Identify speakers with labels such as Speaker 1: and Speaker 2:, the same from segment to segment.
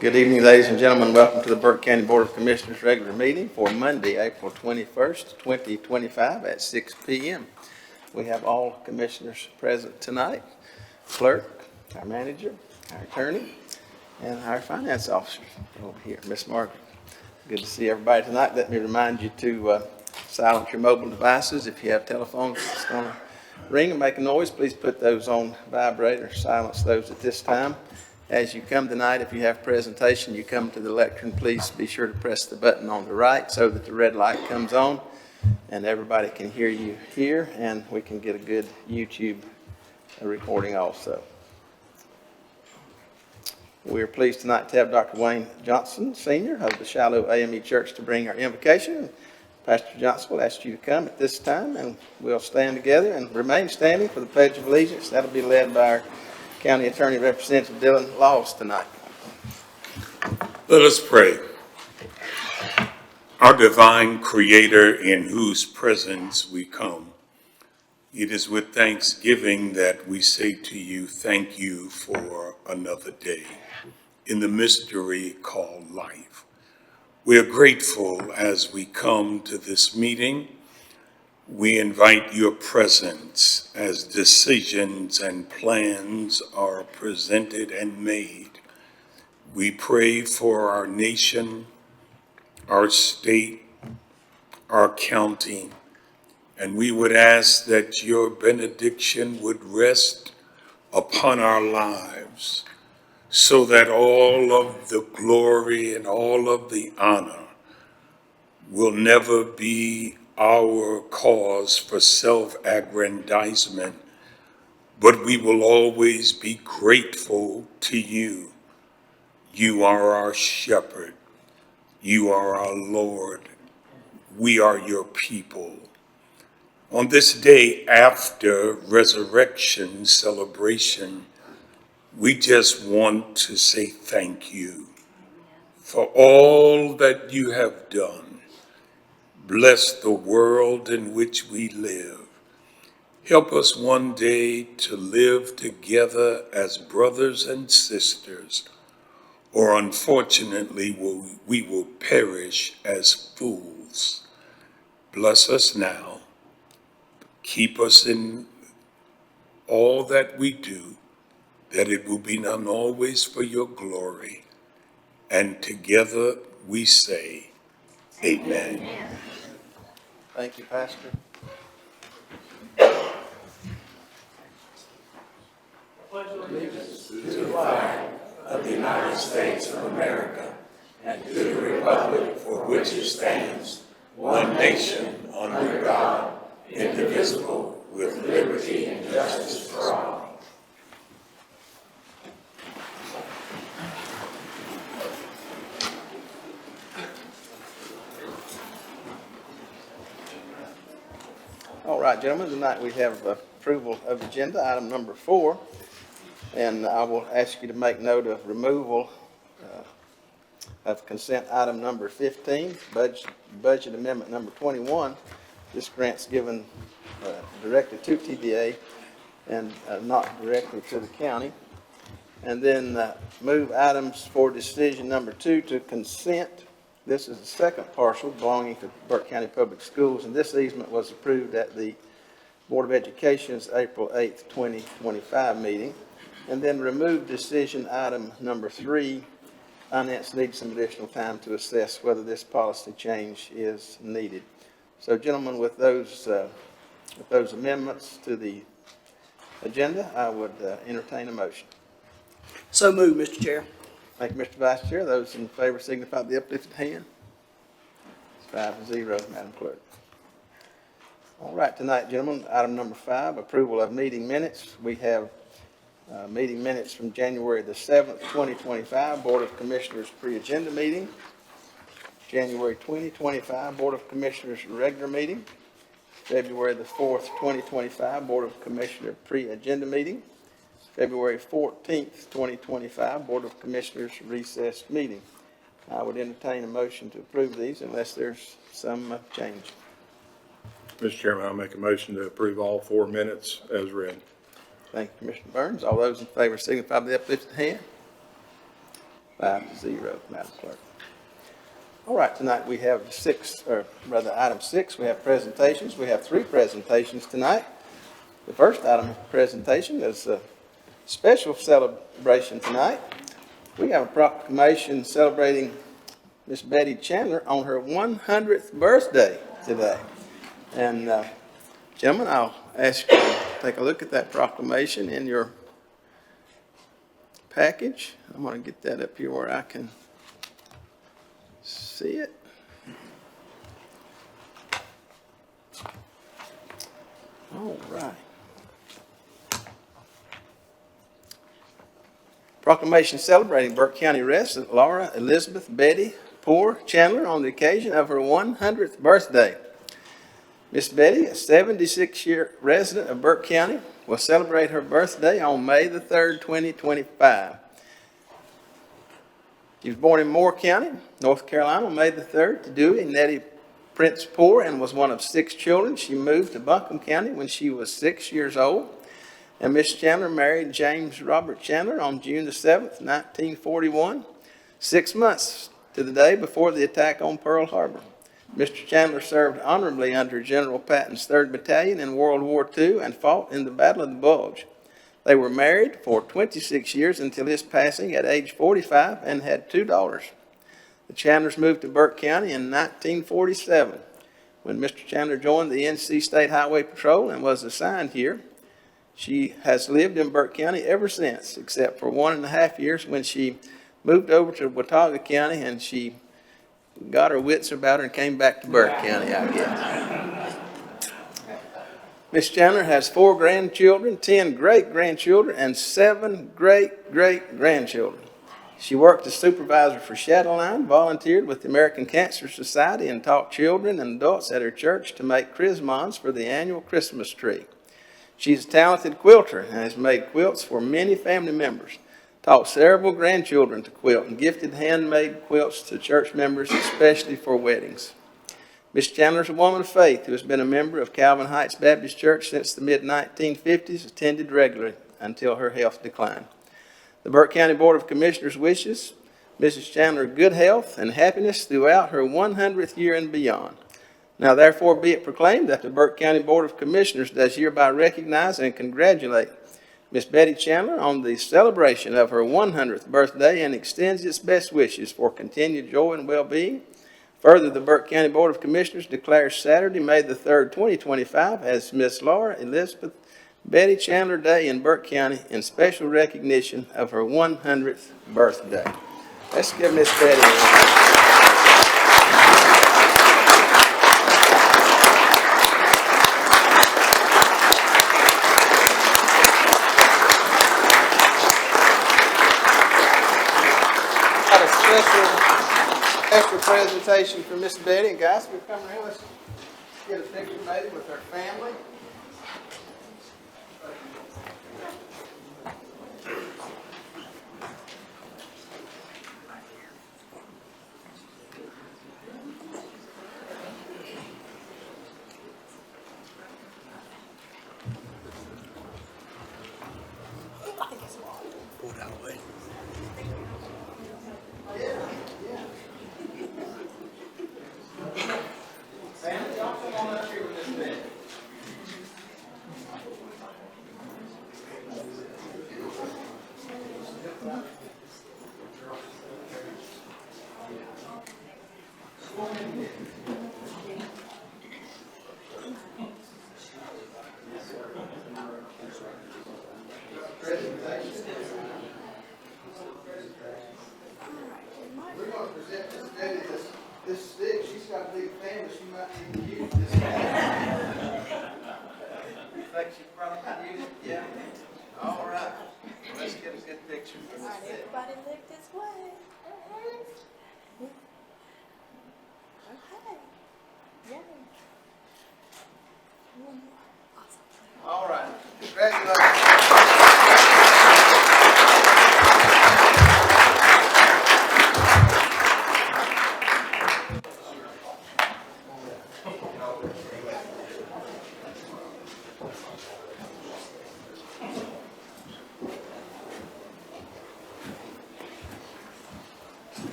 Speaker 1: Good evening, ladies and gentlemen. Welcome to the Burke County Board of Commissioners regular meeting for Monday, April 21st, 2025 at 6 p.m. We have all commissioners present tonight, clerk, our manager, our attorney, and our finance officer over here, Miss Margaret. Good to see everybody tonight. Let me remind you to silence your mobile devices. If you have telephones that's going to ring and make a noise, please put those on vibrate or silence those at this time. As you come tonight, if you have a presentation, you come to the lectern, please be sure to press the button on the right so that the red light comes on and everybody can hear you here, and we can get a good YouTube recording also. We are pleased tonight to have Dr. Wayne Johnson, Sr. of the Shiloh AME Church to bring our invocation. Pastor Johnson will ask you to come at this time, and we'll stand together and remain standing for the Pledge of Allegiance. That'll be led by our County Attorney Representative Dylan Laws tonight.
Speaker 2: Let us pray. Our divine Creator, in whose presence we come, it is with thanksgiving that we say to you, thank you for another day in the mystery called life. We are grateful as we come to this meeting. We invite your presence as decisions and plans are presented and made. We pray for our nation, our state, our county, and we would ask that your benediction would rest upon our lives so that all of the glory and all of the honor will never be our cause for self-aggrandizement, but we will always be grateful to you. You are our shepherd. You are our Lord. We are your people. On this day after resurrection celebration, we just want to say thank you for all that you have done. Bless the world in which we live. Help us one day to live together as brothers and sisters, or unfortunately we will perish as fools. Bless us now. Keep us in all that we do, that it will be done always for your glory. And together we say, Amen.
Speaker 1: Thank you, Pastor.
Speaker 3: Allegiance to the flag of the United States of America and to the republic for which it stands, one nation under God, indivisible, with liberty and justice for all.
Speaker 1: All right, gentlemen, tonight we have approval of agenda item number 4, and I will ask you to make note of removal of consent item number 15, budget amendment number 21. This grant's given directly to TDA and not directly to the county. And then move items for decision number 2 to consent. This is the second parcel belonging to Burke County Public Schools, and this easement was approved at the Board of Education's April 8th, 2025 meeting. And then remove decision item number 3. Finance needs some additional time to assess whether this policy change is needed. So, gentlemen, with those amendments to the agenda, I would entertain a motion.
Speaker 4: So moved, Mr. Chair.
Speaker 1: Thank you, Mr. Vice Chair. Those in favor signify by the uplifted hand. It's 5-0, Madam Clerk. All right, tonight, gentlemen, item number 5, approval of meeting minutes. We have meeting minutes from January the 7th, 2025, Board of Commissioners pre-agenda meeting. January 2025, Board of Commissioners regular meeting. February the 4th, 2025, Board of Commissioners pre-agenda meeting. February 14th, 2025, Board of Commissioners recessed meeting. I would entertain a motion to approve these unless there's some change.
Speaker 5: Mr. Chairman, I'll make a motion to approve all 4 minutes as read.
Speaker 1: Thank you, Commissioner Burns. All those in favor signify by the uplifted hand. 5-0, Madam Clerk. All right, tonight we have item 6, we have presentations. We have 3 presentations tonight. The first item of presentation is a special celebration tonight. We have a proclamation celebrating Miss Betty Chandler on her 100th birthday today. And gentlemen, I'll ask you to take a look at that proclamation in your package. I'm going to get that up here where I can see it. All right. Proclamation celebrating Burke County resident Laura Elizabeth Betty Poor Chandler on the occasion of her 100th birthday. Miss Betty, a 76-year resident of Burke County, will celebrate her birthday on May the 3rd, 2025. She was born in Moore County, North Carolina, on May the 3rd to Dewey and Nettie Prince Poor, and was one of 6 children. She moved to Buncombe County when she was 6 years old. And Miss Chandler married James Robert Chandler on June the 7th, 1941, 6 months to the day before the attack on Pearl Harbor. Mr. Chandler served honorably under General Patton's 3rd Battalion in World War II and fought in the Battle of the Bulge. They were married for 26 years until his passing at age 45 and had 2 daughters. The Chandlers moved to Burke County in 1947 when Mr. Chandler joined the NC State Highway Patrol and was assigned here. She has lived in Burke County ever since, except for 1.5 years when she moved over to Watauga County and she got her wits about her and came back to Burke County, I guess. Miss Chandler has 4 grandchildren, 10 great-grandchildren, and 7 great-great-grandchildren. She worked as supervisor for Shadowline, volunteered with the American Cancer Society, and taught children and adults at her church to make chrismons for the annual Christmas tree. She's a talented quilter and has made quilts for many family members, taught several grandchildren to quilt, and gifted handmade quilts to church members, especially for weddings. Miss Chandler is a woman of faith who has been a member of Calvin Heights Baptist Church since the mid-1950s, attended regularly until her health declined. The Burke County Board of Commissioners wishes Mrs. Chandler good health and happiness throughout her 100th year and beyond. Now therefore be it proclaimed that the Burke County Board of Commissioners does hereby recognize and congratulate Miss Betty Chandler on the celebration of her 100th birthday and extends its best wishes for continued joy and well-being. Further, the Burke County Board of Commissioners declares Saturday, May the 3rd, 2025 as Miss Laura Elizabeth Betty Chandler Day in Burke County in special recognition of her 100th birthday. Let's give Miss Betty a round. Special presentation for Miss Betty. And guys, we come around, let's get a picture maybe with her family.
Speaker 4: Pull it out of the way.
Speaker 1: Family, y'all come on up here with Miss Betty. We're going to present Miss Betty this stick. She's got a big family. She might need to use this. You think she probably could use it? Yeah. All right. Let's get a good picture for Miss Betty.
Speaker 6: Everybody look this way. Okay. Yay. Awesome.
Speaker 1: All right. Congratulations.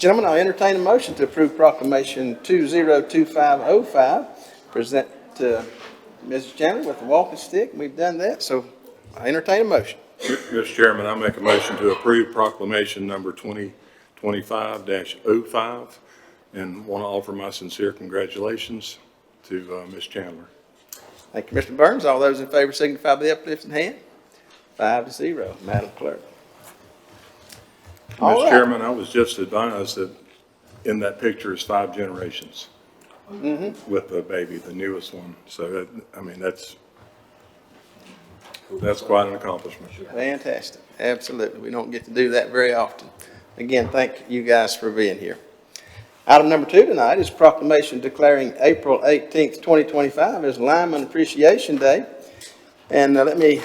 Speaker 1: Gentlemen, I'll entertain a motion to approve proclamation 202505, present to Mrs. Chandler with the walking stick. We've done that, so I entertain a motion.
Speaker 5: Mr. Chairman, I make a motion to approve proclamation number 2025-05 and want to offer my sincere congratulations to Ms. Chandler.
Speaker 1: Thank you, Mr. Burns. All those in favor signify by the uplifted hand. 5-0, Madam Clerk. All
Speaker 5: Mr.
Speaker 1: right.
Speaker 5: Chairman, I was just advised that in that picture is 5 generations with the baby, the newest one. So, that, I mean, that's quite an accomplishment.
Speaker 1: Fantastic. Absolutely. We don't get to do that very often. Again, thank you guys for being here. Item number 2 tonight is proclamation declaring April 18th, 2025 as Lyman Appreciation Day. And let me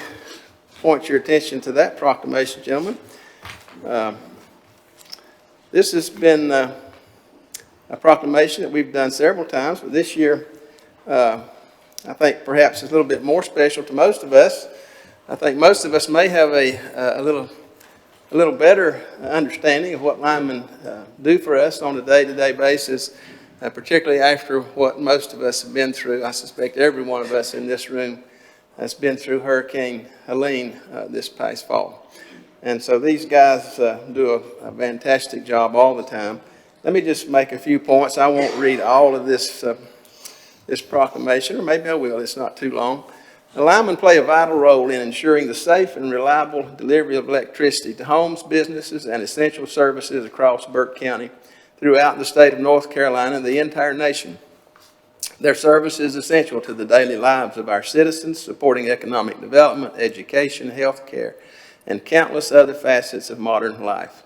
Speaker 1: point your attention to that proclamation, gentlemen. This has been a proclamation that we've done several times, but this year I think perhaps it's a little bit more special to most of us. I think most of us may have a little better understanding of what linemen do for us on a day-to-day basis, particularly after what most of us have been through. I suspect every one of us in this room has been through Hurricane Helene this past fall. And so these guys do a fantastic job all the time. Let me just make a few points. I won't read all of this proclamation, or maybe I will. It's not too long. The linemen play a vital role in ensuring the safe and reliable delivery of electricity to homes, businesses, and essential services across Burke County, throughout the state of North Carolina and the entire nation. Their service is essential to the daily lives of our citizens, supporting economic development, education, health care, and countless other facets of modern life.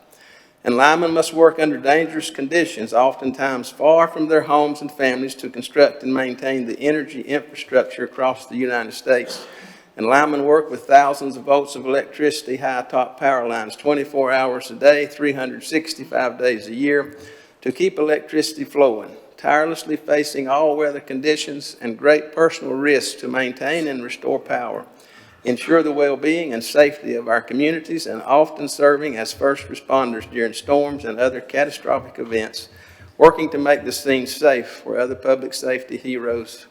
Speaker 1: And linemen must work under dangerous conditions, oftentimes far from their homes and families, to construct and maintain the energy infrastructure across the United States. And linemen work with thousands of volts of electricity, high-top power lines, 24 hours a day, 365 days a year, to keep electricity flowing, tirelessly facing all weather conditions and great personal risks to maintain and restore power, ensure the well-being and safety of our communities, and often serving as first responders during storms and other catastrophic events, working to make the scene safe for other public safety heroes.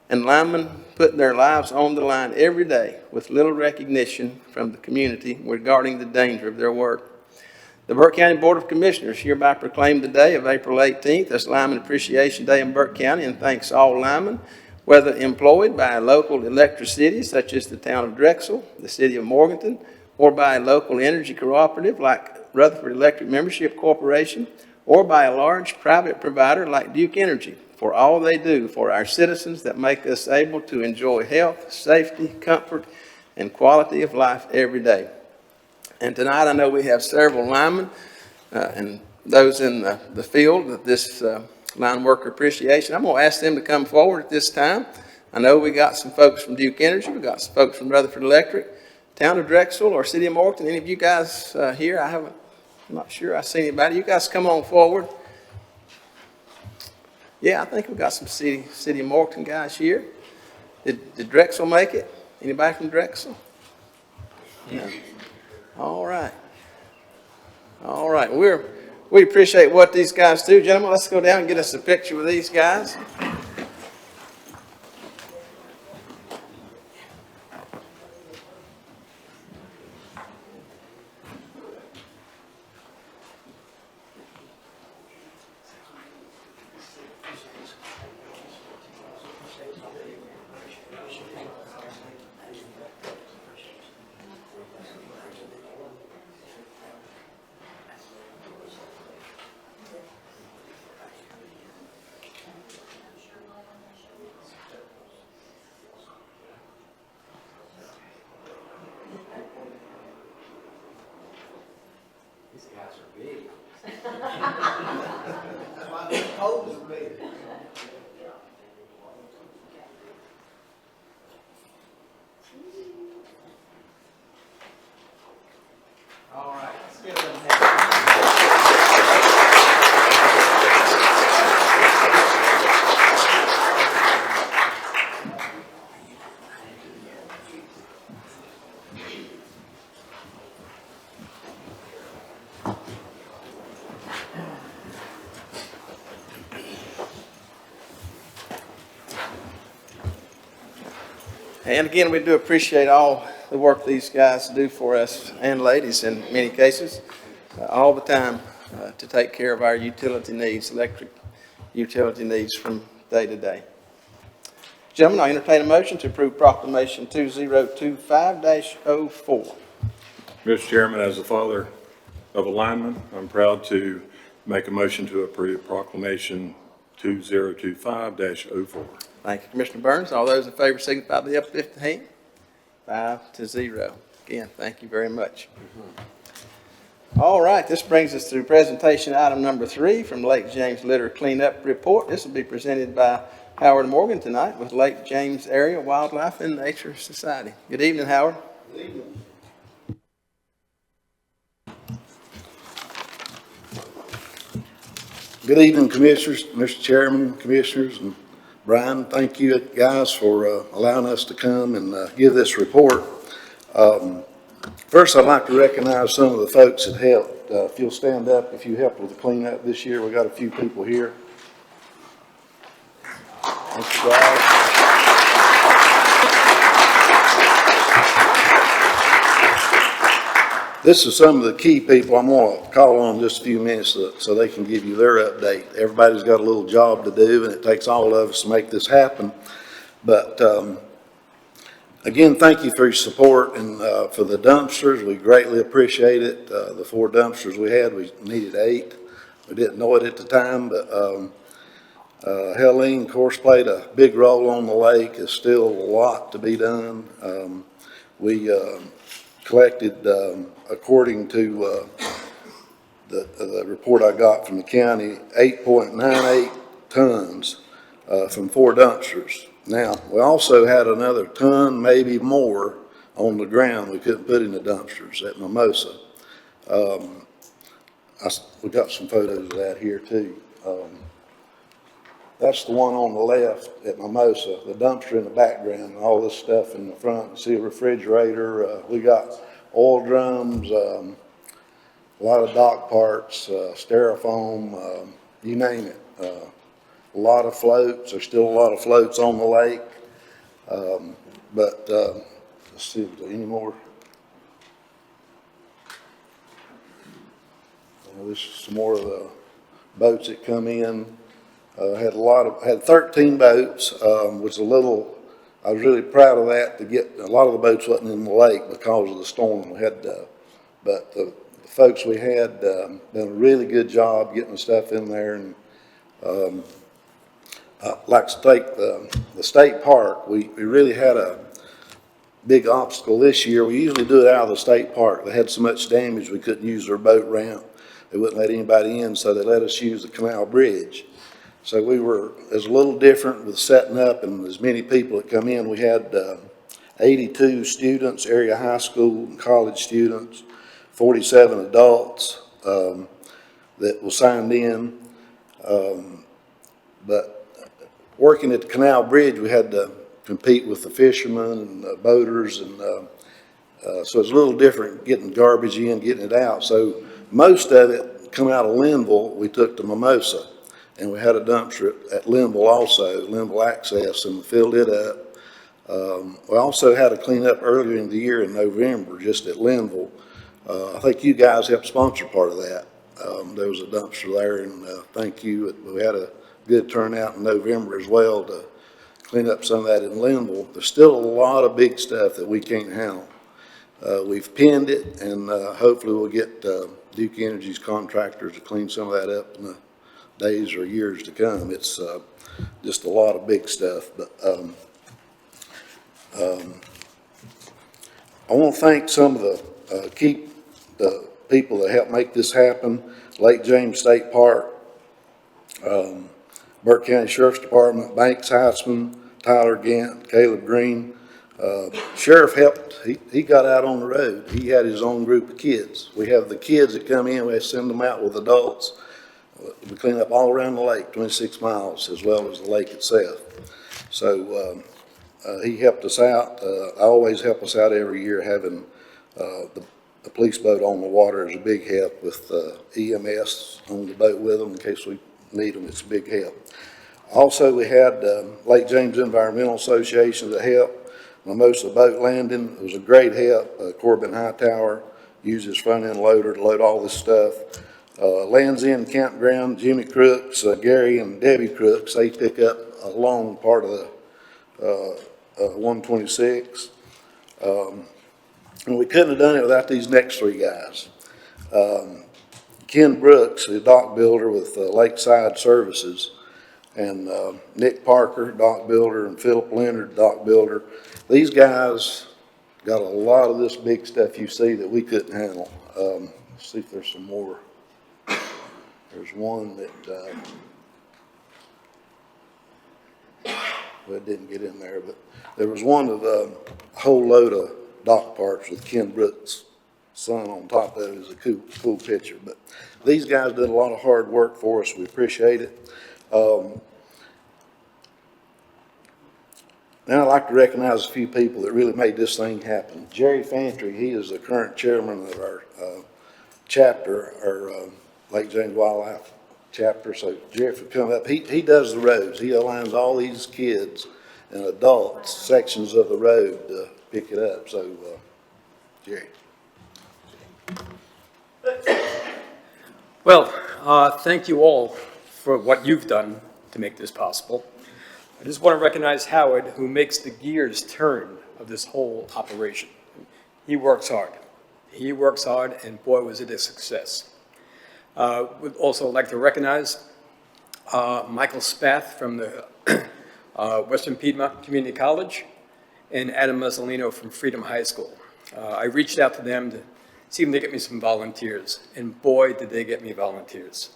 Speaker 1: And linemen put their lives on the line every day with little recognition from the community regarding the danger of their work. The Burke County Board of Commissioners hereby proclaim the day of April 18th as Lineman Appreciation Day in Burke County, and thanks all linemen, whether employed by a local electric city such as the town of Drexel, the city of Morganton, or by a local energy cooperative like Rutherford Electric Membership Corporation, or by a large private provider like Duke Energy, for all they do for our citizens that make us able to enjoy health, safety, comfort, and quality of life every day. And tonight I know we have several linemen and those in the field of this line worker appreciation. I'm going to ask them to come forward at this time. I know we got some folks from Duke Energy. We got some folks from Rutherford Electric, town of Drexel, or city of Morganton. Any of you guys here? I'm not sure I see anybody. You guys come on forward. Yeah, I think we got some city of Morganton guys here. Did Drexel make it? Anybody from Drexel? No. All right. All right. We appreciate what these guys do. Gentlemen, let's go down and get us a picture with these guys. All right, let's give them a hand. And again, we do appreciate all the work these guys do for us, and ladies in many cases, all the time to take care of our utility needs, electric utility needs from day to day. Gentlemen, I entertain a motion to approve proclamation 2025-04.
Speaker 5: Mr. Chairman, as the father of a lineman, I'm proud to make a motion to approve proclamation 2025-04.
Speaker 1: Thank you, Commissioner Burns. All those in favor signify by the uplifted hand. 5-0. Again, thank you very much. All right, this brings us to presentation item number 3 from Lake James Litter Cleanup Report. This will be presented by Howard Morgan tonight with Lake James Area Wildlife and Nature Society. Good evening, Howard. Good evening.
Speaker 7: Good evening, Commissioners, Mr. Chairman, Commissioners, and Brian. Thank you guys for allowing us to come and give this report. First, I'd like to recognize some of the folks that helped. If you'll stand up, if you helped with the cleanup this year, we got a few people here. Thank you, guys. This is some of the key people I'm going to call on in just a few minutes so they can give you their update. Everybody's got a little job to do, and it takes all of us to make this happen. But again, thank you for your support, and for the dumpsters, we greatly appreciate it. The 4 dumpsters we had, we needed 8. We didn't know it at the time, but Helene, of course, played a big role on the lake. There's still a lot to be done. We collected, according to the report I got from the county, 8.98 tons from 4 dumpsters. Now, we also had another ton, maybe more, on the ground we couldn't put in the dumpsters at Mimosa. We got some photos of that here too. That's the one on the left at Mimosa, the dumpster in the background, all this stuff in the front. See a refrigerator. We got oil drums, a lot of dock parts, styrofoam, you name it. A lot of floats. There's still a lot of floats on the lake. Let's see if there's any more. This is some more of the boats that come in. Had 13 boats, I was really proud of that. To get a lot of the boats wasn't in the lake because of the storm we had, but the folks we had done a really good job getting the stuff in there. And like the state park, we really had a big obstacle this year. We usually do it out of the state park. They had so much damage we couldn't use their boat ramp. They wouldn't let anybody in, so they let us use the canal bridge. So it was a little different with setting up and as many people that come in. We had 82 students, area high school and college students, 47 adults that were signed in. But working at the canal bridge, we had to compete with the fishermen and the boaters, and so it's a little different getting garbage in, getting it out. So most of it come out of Linville, we took to Mimosa. And we had a dumpster at Linville also, Linville Access, and we filled it up. We also had a cleanup earlier in the year in November, just at Linville. I think you guys helped sponsor part of that. There was a dumpster there, and thank you. We had a good turnout in November as well to clean up some of that in Linville. There's still a lot of big stuff that we can't handle. We've pinned it, and hopefully we'll get Duke Energy's contractors to clean some of that up in the days or years to come. It's just a lot of big stuff. But I want to thank some of the people that helped make this happen. Lake James State Park, Burke County Sheriff's Department, Banks Heitzman, Tyler Gant, Caleb Green. Sheriff helped. He got out on the road. He had his own group of kids. We have the kids that come in. We send them out with adults. We clean up all around the lake, 26 miles, as well as the lake itself. So he helped us out. I always help us out every year. Having the police boat on the water is a big help, with EMS on the boat with them in case we need them. It's a big help. Also, we had Lake James Environmental Association that helped. Mimosa Boat Landing. It was a great help. Corbin Hightower used his front end loader to load all this stuff. Lands End Campground, Jimmy Crooks, Gary and Debbie Crooks, they pick up a long part of the 126. And we couldn't have done it without these next three guys. Ken Brooks, the dock builder with Lakeside Services, and Nick Parker, dock builder, and Philip Leonard, dock builder. These guys got a lot of this big stuff you see that we couldn't handle. Let's see if there's some more. There's one that, well, it didn't get in there, but there was one of a whole load of dock parts with Ken Brooks' son on top of it. It was a cool picture. But these guys did a lot of hard work for us. We appreciate it. Now I'd like to recognize a few people that really made this thing happen. Jerry Fantry, he is the current chairman of our chapter, our Lake James Wildlife chapter. So Jerry, if you come up, he does the roads. He aligns all these kids and adults sections of the road to pick it up. So, Jerry.
Speaker 8: Well, thank you all for what you've done to make this possible. I just want to recognize Howard, who makes the gears turn of this whole operation. He works hard. He works hard, and boy, was it a success. Would also like to recognize Michael Spath from the Western Piedmont Community College and Adam Mazzolino from Freedom High School. I reached out to them to see if they get me some volunteers, and boy, did they get me volunteers.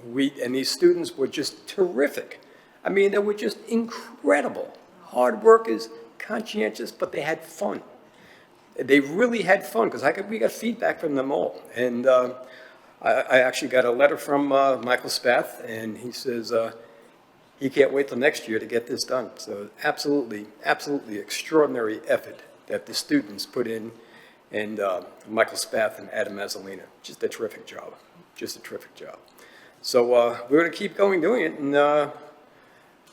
Speaker 8: And these students were just terrific. I mean, they were just incredible. Hard workers, conscientious, but they had fun. They really had fun, because we got feedback from them all. And I actually got a letter from Michael Spath, and he says he can't wait till next year to get this done. So absolutely, absolutely extraordinary effort that the students put in, and Michael Spath and Adam Mazzolina. Just a terrific job, just a terrific job. So we're going to keep going doing it, and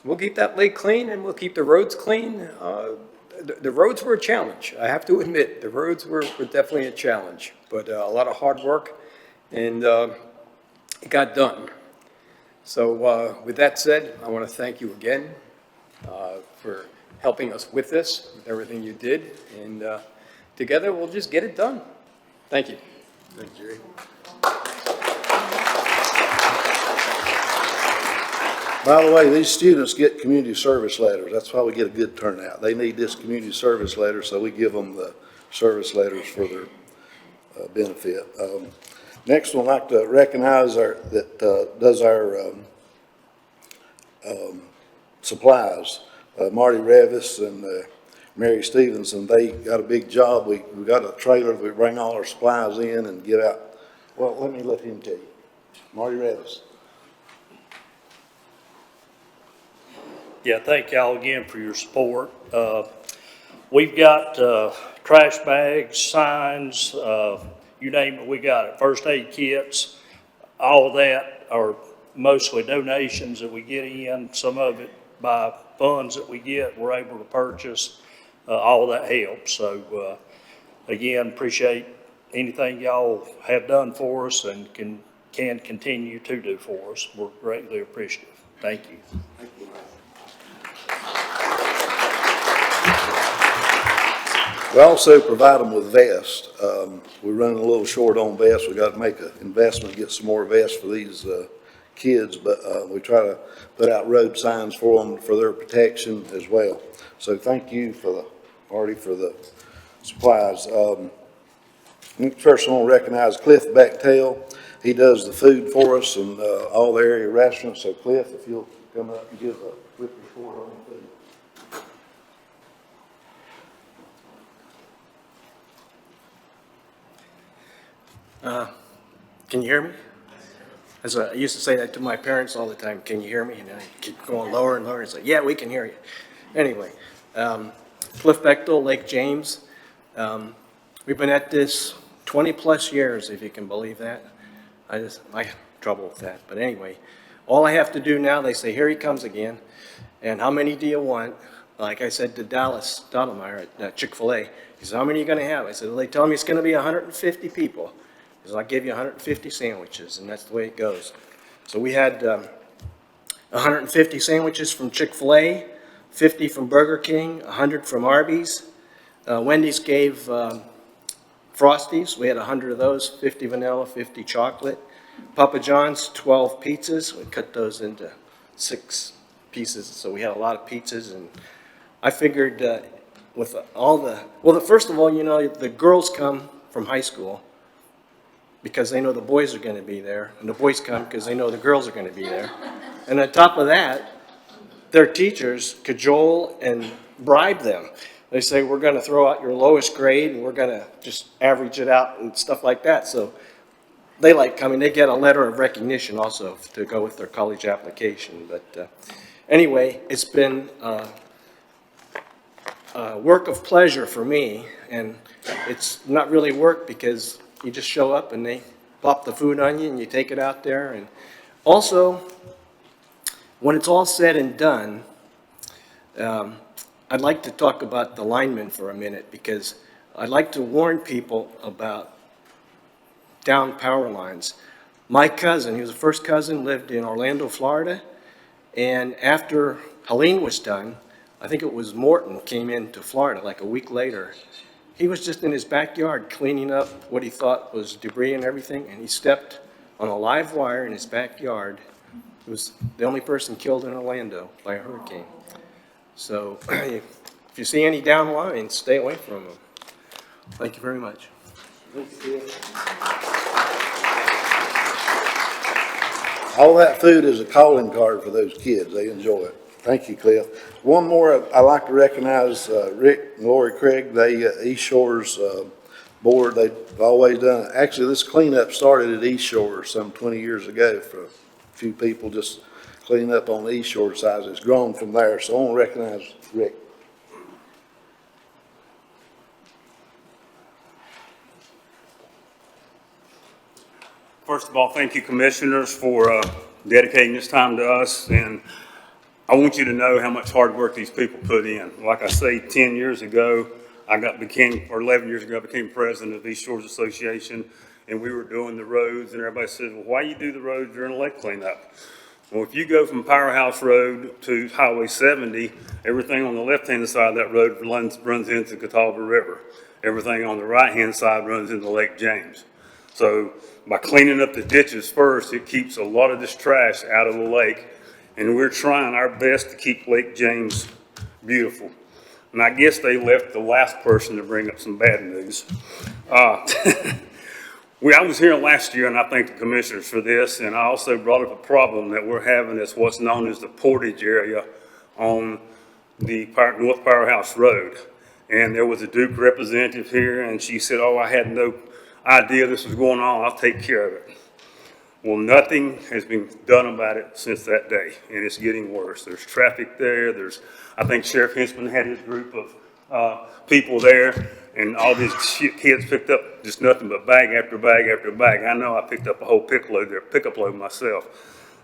Speaker 8: we'll keep that lake clean, and we'll keep the roads clean. The roads were a challenge, I have to admit. The roads were definitely a challenge, but a lot of hard work, and it got done. So with that said, I want to thank you again for helping us with this, with everything you did, and together we'll just get it done. Thank you.
Speaker 7: Thank you, Jerry. By the way, these students get community service letters. That's why we get a good turnout. They need this community service letter, so we give them the service letters for their benefit. Next one, I'd like to recognize that does our supplies. Marty Revis and Mary Stevenson, they got a big job. We got a trailer. We bring all our supplies in and get out. Well, let him tell you. Marty Revis.
Speaker 9: Yeah, thank y'all again for your support. We've got trash bags, signs, you name it, we got it. First aid kits, all of that are mostly donations that we get in. Some of it by funds that we get, we're able to purchase. All of that helps. So again, appreciate anything y'all have done for us and can continue to do for us. We're greatly appreciative. Thank you.
Speaker 7: Thank you. We also provide them with vests. We're running a little short on vests. We got to make an investment, get some more vests for these kids, but we try to put out road signs for them for their protection as well. So thank you for Marty for the supplies. First I want to recognize Cliff Bechtel. He does the food for us and all the area restaurants. So Cliff, if you'll come up and give a quick report on the food.
Speaker 10: Can you hear me? As I used to say that to my parents all the time, can you hear me? And I keep going lower and lower and say, yeah, we can hear you. Anyway, Cliff Bechtel, Lake James. We've been at this 20 plus years, if you can believe that. I have trouble with that. But anyway, all I have to do now, they say, here he comes again. And how many do you want? like I said to Dallas Stottlemyre at Chick-fil-A, he said, how many are you gonna have? I said, well, they tell me it's gonna be 150 people. He said, I'll give you 150 sandwiches, and that's the way it goes. So we had 150 sandwiches from Chick-fil-A, 50 from Burger King, 100 from Arby's. Wendy's gave Frosties. We had 100 of those, 50 vanilla, 50 chocolate. Papa John's, 12 pizzas. We cut those into 6 pieces, so we had a lot of pizzas. And I figured with all first of all, you know, the girls come from high school because they know the boys are going to be there, and the boys come because they know the girls are going to be there. And on top of that, their teachers cajole and bribe them. They say, we're going to throw out your lowest grade, and we're going to just average it out and stuff like that. So they like coming. They get a letter of recognition also to go with their college application. But anyway, it's been a work of pleasure for me, and it's not really work because you just show up and they pop the food on you and you take it out there. And also, when it's all said and done, I'd like to talk about the linemen for a minute, because I'd like to warn people about down power lines. My cousin, he was the first cousin, lived in Orlando, Florida, and after Helene was done, I think it was Morton came into Florida like a week later. He was just in his backyard cleaning up what he thought was debris and everything, and he stepped on a live wire in his backyard. He was the only person killed in Orlando by a hurricane. So if you see any down lines, stay away from them. Thank you very much.
Speaker 7: All that food is a calling card for those kids. They enjoy it. Thank you, Cliff. One more, I'd like to recognize Rick and Lori Craig. They, East Shores board, they've always done it. Actually, this cleanup started at East Shore some 20 years ago for a few people just cleaning up on the East Shore side. It's grown from there, so I want to recognize Rick.
Speaker 11: First of all, thank you, commissioners, for dedicating this time to us. And I want you to know how much hard work these people put in. Like I say, 10 years ago, or 11 years ago, I became president of East Shores Association, and we were doing the roads, and everybody says, well, why you do the roads during a lake cleanup? Well, if you go from Powerhouse Road to Highway 70, everything on the left-hand side of that road runs into Catawba River. Everything on the right-hand side runs into Lake James. So by cleaning up the ditches first, it keeps a lot of this trash out of the lake, and we're trying our best to keep Lake James beautiful. And I guess they left the last person to bring up some bad news. I was here last year, and I thank the commissioners for this, and I also brought up a problem that we're having. It's what's known as the portage area on the North Powerhouse Road. And there was a Duke representative here, and she said, oh, I had no idea this was going on. I'll take care of it. Well, nothing has been done about it since that day, and it's getting worse. There's traffic there. I think Sheriff Hinchman had his group of people there, and all these kids picked up just nothing but bag after bag after bag. I know I picked up a whole pickup load myself.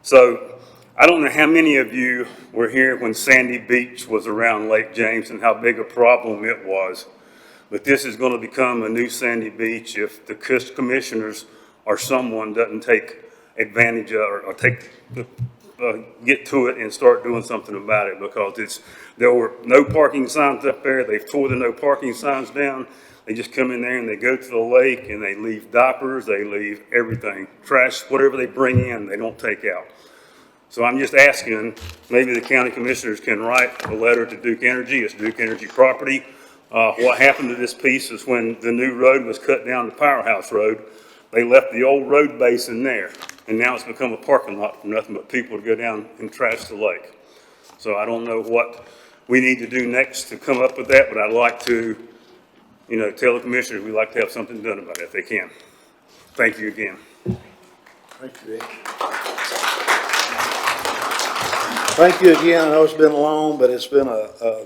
Speaker 11: So I don't know how many of you were here when Sandy Beach was around Lake James and how big a problem it was. But this is going to become a new Sandy Beach if the commissioners or someone doesn't take advantage of or get to it and start doing something about it, because there were no parking signs up there. They've tore the no parking signs down. They just come in there and they go to the lake and they leave diapers, they leave everything, trash, whatever they bring in, they don't take out. So I'm just asking, maybe the county commissioners can write a letter to Duke Energy. It's Duke Energy property. What happened to this piece is when the new road was cut down to Powerhouse Road, they left the old road base in there, and now it's become a parking lot for nothing but people to go down and trash the lake. So I don't know what we need to do next to come up with that, but I'd like to, tell the commissioners we'd like to have something done about it if they can. Thank you again.
Speaker 7: Thank you, Rick. Thank you again. I know it's been long, but it's been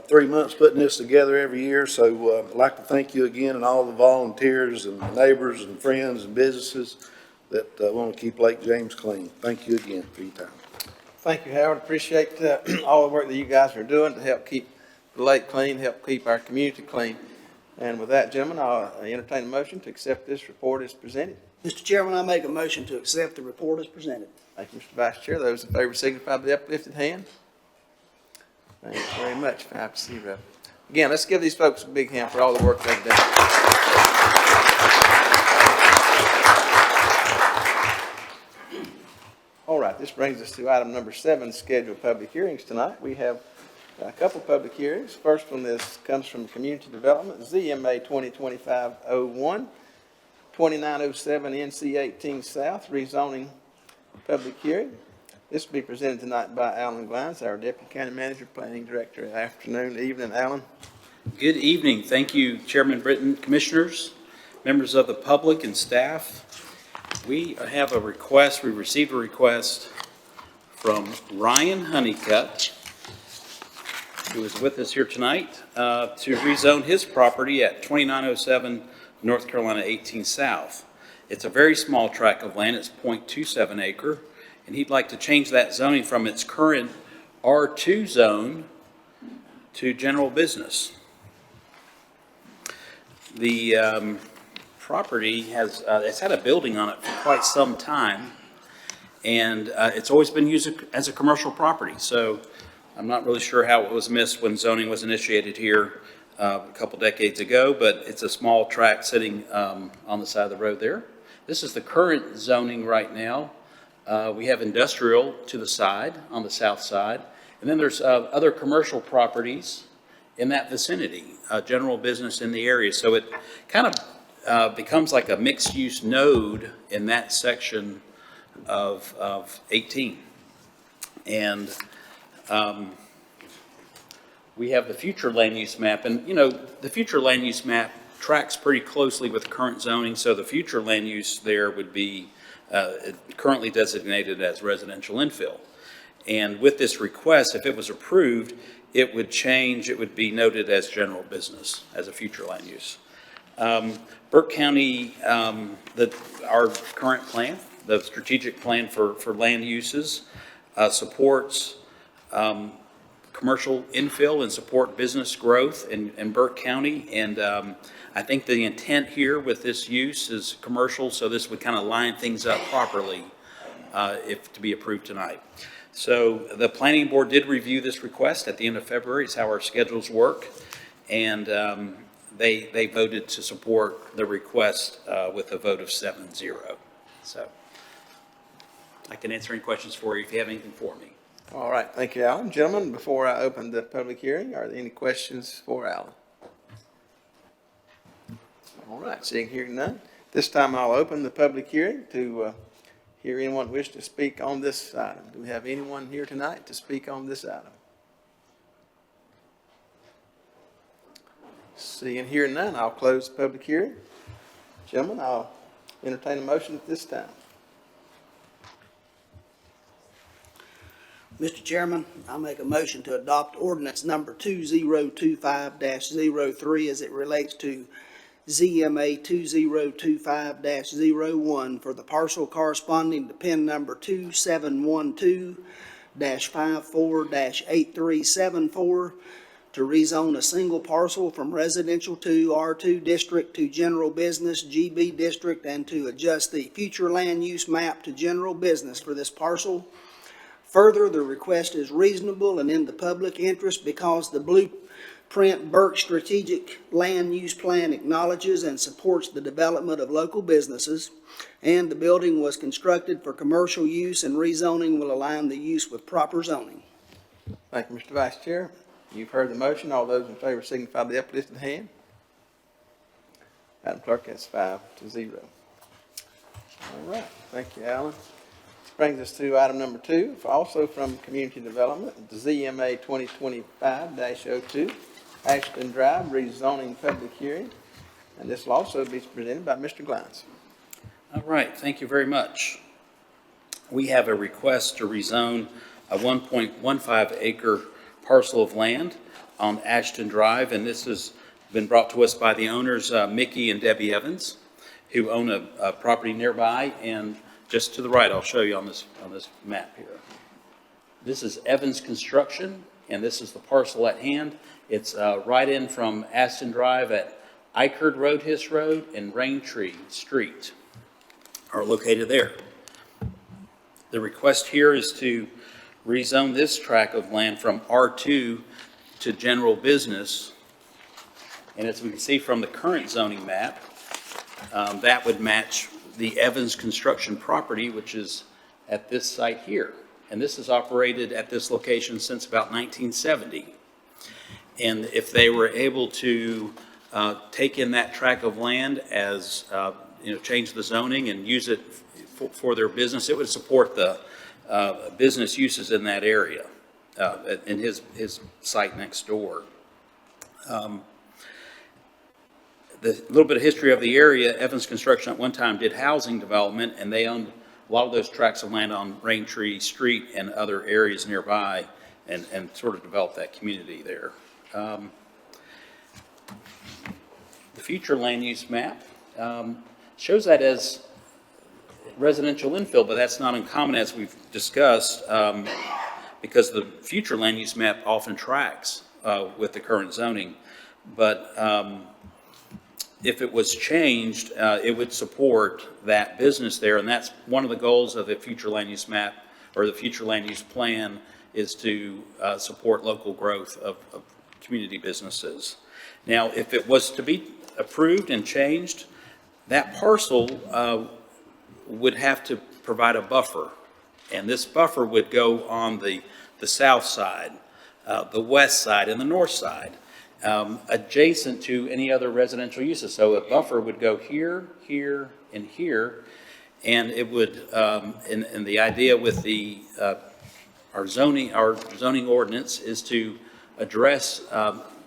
Speaker 7: 3 months putting this together every year. So I'd like to thank you again and all the volunteers and neighbors and friends and businesses that want to keep Lake James clean. Thank you again for your time.
Speaker 1: Thank you, Howard. Appreciate all the work that you guys are doing to help keep the lake clean, help keep our community clean. And with that, gentlemen, I'll entertain a motion to accept this report as presented.
Speaker 4: Mr. Chairman, I make a motion to accept the report as presented.
Speaker 1: Thank you, Mr. Vice Chair. Those in favor signify by the uplifted hand. Thank you very much, 5-0. Again, let's give these folks a big hand for all the work they've done. All right, this brings us to item number 7, scheduled public hearings tonight. We have a couple public hearings. First one comes from Community Development, ZMA 2025-01, 2907 NC 18 South, rezoning public hearing. This will be presented tonight by Alan Glines, our Deputy County Manager, Planning Director. Afternoon, evening, Alan.
Speaker 12: Good evening. Thank you, Chairman Britton, Commissioners, members of the public and staff. We have a request, we received a request from Ryan Honeycutt, who is with us here tonight, to rezone his property at 2907 North Carolina 18 South. It's a very small tract of land, it's 0.27 acre, and he'd like to change that zoning from its current R2 zone to general business. The property has, it's had a building on it for quite some time, and it's always been used as a commercial property. So I'm not really sure how it was missed when zoning was initiated here a couple decades ago, but it's a small tract sitting on the side of the road there. This is the current zoning right now. We have industrial to the side, on the south side, and then there's other commercial properties in that vicinity, general business in the area. So it kind of becomes like a mixed-use node in that section of 18. And we have the future land use map, and you know, the future land use map tracks pretty closely with current zoning, so the future land use there would be currently designated as residential infill. And with this request, if it was approved, it would change, it would be noted as general business, as a future land use. Burke County, our current plan, the strategic plan for land uses, supports commercial infill and support business growth in Burke County. And I think the intent here with this use is commercial, so this would kind of line things up properly if to be approved tonight. So the planning board did review this request at the end of February. It's how our schedules work. And they voted to support the request with a vote of 7-0. So I can answer any questions for you if you have anything for me.
Speaker 1: All right, thank you, Alan. Gentlemen, before I open the public hearing, are there any questions for Alan? All right, seeing here none. This time I'll open the public hearing to hear anyone wish to speak on this item. Do we have anyone here tonight to speak on this item? Seeing here none, I'll close the public hearing. Gentlemen, I'll entertain a motion at this time.
Speaker 4: Mr. Chairman, I make a motion to adopt ordinance number 2025-03 as it relates to ZMA 2025-01 for the parcel corresponding to PIN number 2712-54-8374 to rezone a single parcel from residential to R2 district to general business GB district, and to adjust the future land use map to general business for this parcel. Further, the request is reasonable and in the public interest because the Blueprint Burke Strategic Land Use Plan acknowledges and supports the development of local businesses, and the building was constructed for commercial use, and rezoning will align the use with proper zoning.
Speaker 1: Thank you, Mr. Vice Chair. You've heard the motion. All those in favor signify by the uplifted hand. Madam Clerk, that's 5-0. All right, thank you, Alan. Brings us to item number 2, also from Community Development, the ZMA 2025-02, Ashton Drive, rezoning public hearing. And this will also be presented by Mr. Glines.
Speaker 12: All right, thank you very much. We have a request to rezone a 1.15 acre parcel of land on Ashton Drive, and this has been brought to us by the owners, Mickey and Debbie Evans, who own a property nearby. And just to the right, I'll show you on this map here. This is Evans Construction, and this is the parcel at hand. It's right in from Aston Drive at Eichard Road, Hiss Road, and Raintree Street are located there. The request here is to rezone this tract of land from R2 to general business. And as we can see from the current zoning map, that would match the Evans Construction property, which is at this site here. And this has operated at this location since about 1970. And if they were able to take in that tract of land as, change the zoning and use it for their business, it would support the business uses in that area, in his site next door. The little bit of history of the area, Evans Construction at one time did housing development, and they owned a lot of those tracts of land on Raintree Street and other areas nearby, and sort of developed that community there. The future land use map shows that as residential infill, but that's not uncommon, as we've discussed, because the future land use map often tracks with the current zoning. But if it was changed, it would support that business there, and that's one of the goals of the future land use map, or the future land use plan, is to support local growth of community businesses. Now, if it was to be approved and changed, that parcel would have to provide a buffer, and this buffer would go on the south side, the west side, and the north side, adjacent to any other residential uses. So a buffer would go here, here, and here, and it would, and the idea with the our zoning ordinance is to address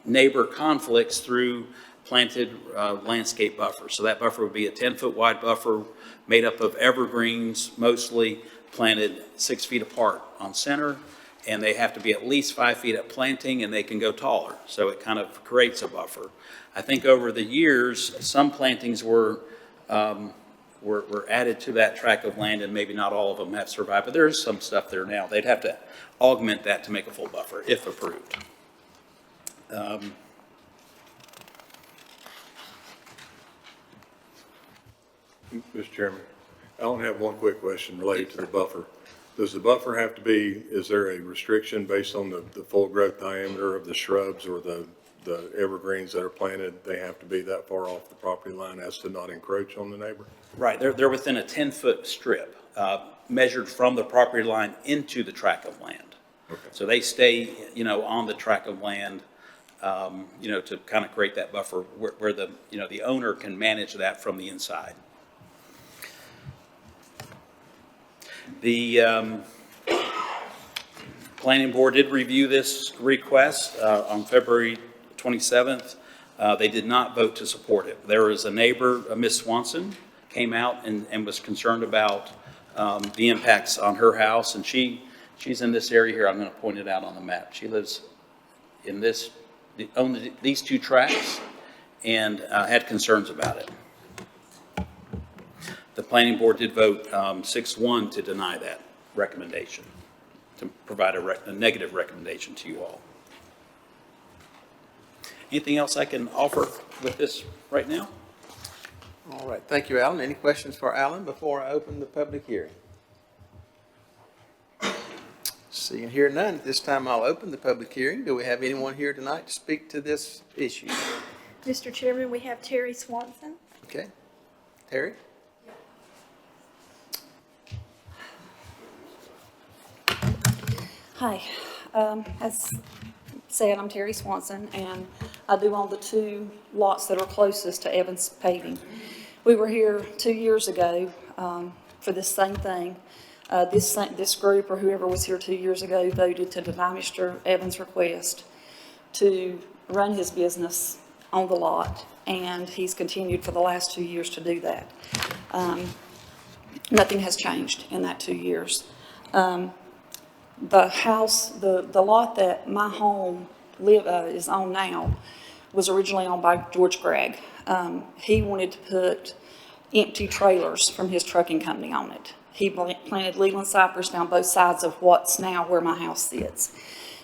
Speaker 12: neighbor conflicts through planted landscape buffer. So that buffer would be a 10-foot wide buffer made up of evergreens, mostly planted 6 feet apart on center, and they have to be at least 5 feet at planting, and they can go taller. So it kind of creates a buffer. I think over the years, some plantings were added to that tract of land, and maybe not all of them have survived, but there is some stuff there now. They'd have to augment that to make a full buffer, if approved.
Speaker 5: Mr. Chairman, I only have one quick question related to the buffer. Does the buffer have to be, is there a restriction based on the full growth diameter of the shrubs or the evergreens that are planted? They have to be that far off the property line as to not encroach on the neighbor?
Speaker 12: Right, they're within a 10-foot strip, measured from the property line into the tract of land.
Speaker 5: Okay.
Speaker 12: So they stay, on the tract of land, to kind of create that buffer where the, the owner can manage that from the inside. The Planning Board did review this request on February 27th. They did not vote to support it. There was a neighbor, Ms. Swanson, came out and was concerned about the impacts on her house, and she's in this area here. I'm going to point it out on the map. She lives in these two tracts and had concerns about it. The Planning Board did vote 6-1 to deny that recommendation, to provide a negative recommendation to you all. Anything else I can offer with this right now?
Speaker 1: All right, thank you, Alan. Any questions for Alan before I open the public hearing? See and hear none. At this time, I'll open the public hearing. Do we have anyone here tonight to speak to this issue?
Speaker 6: Mr. Chairman, we have Terry Swanson.
Speaker 1: Okay. Terry?
Speaker 13: Hi, as said, I'm Terry Swanson, and I do own the two lots that are closest to Evans Paving. We were here 2 years ago for this same thing. This group, or whoever was here 2 years ago, voted to deny Mr. Evans' request to run his business on the lot, and he's continued for the last 2 years to do that. Nothing has changed in that 2 years. The house, the lot that my home is on now was originally owned by George Gregg. He wanted to put empty trailers from his trucking company on it. He planted Leland cypress down both sides of what's now where my house sits,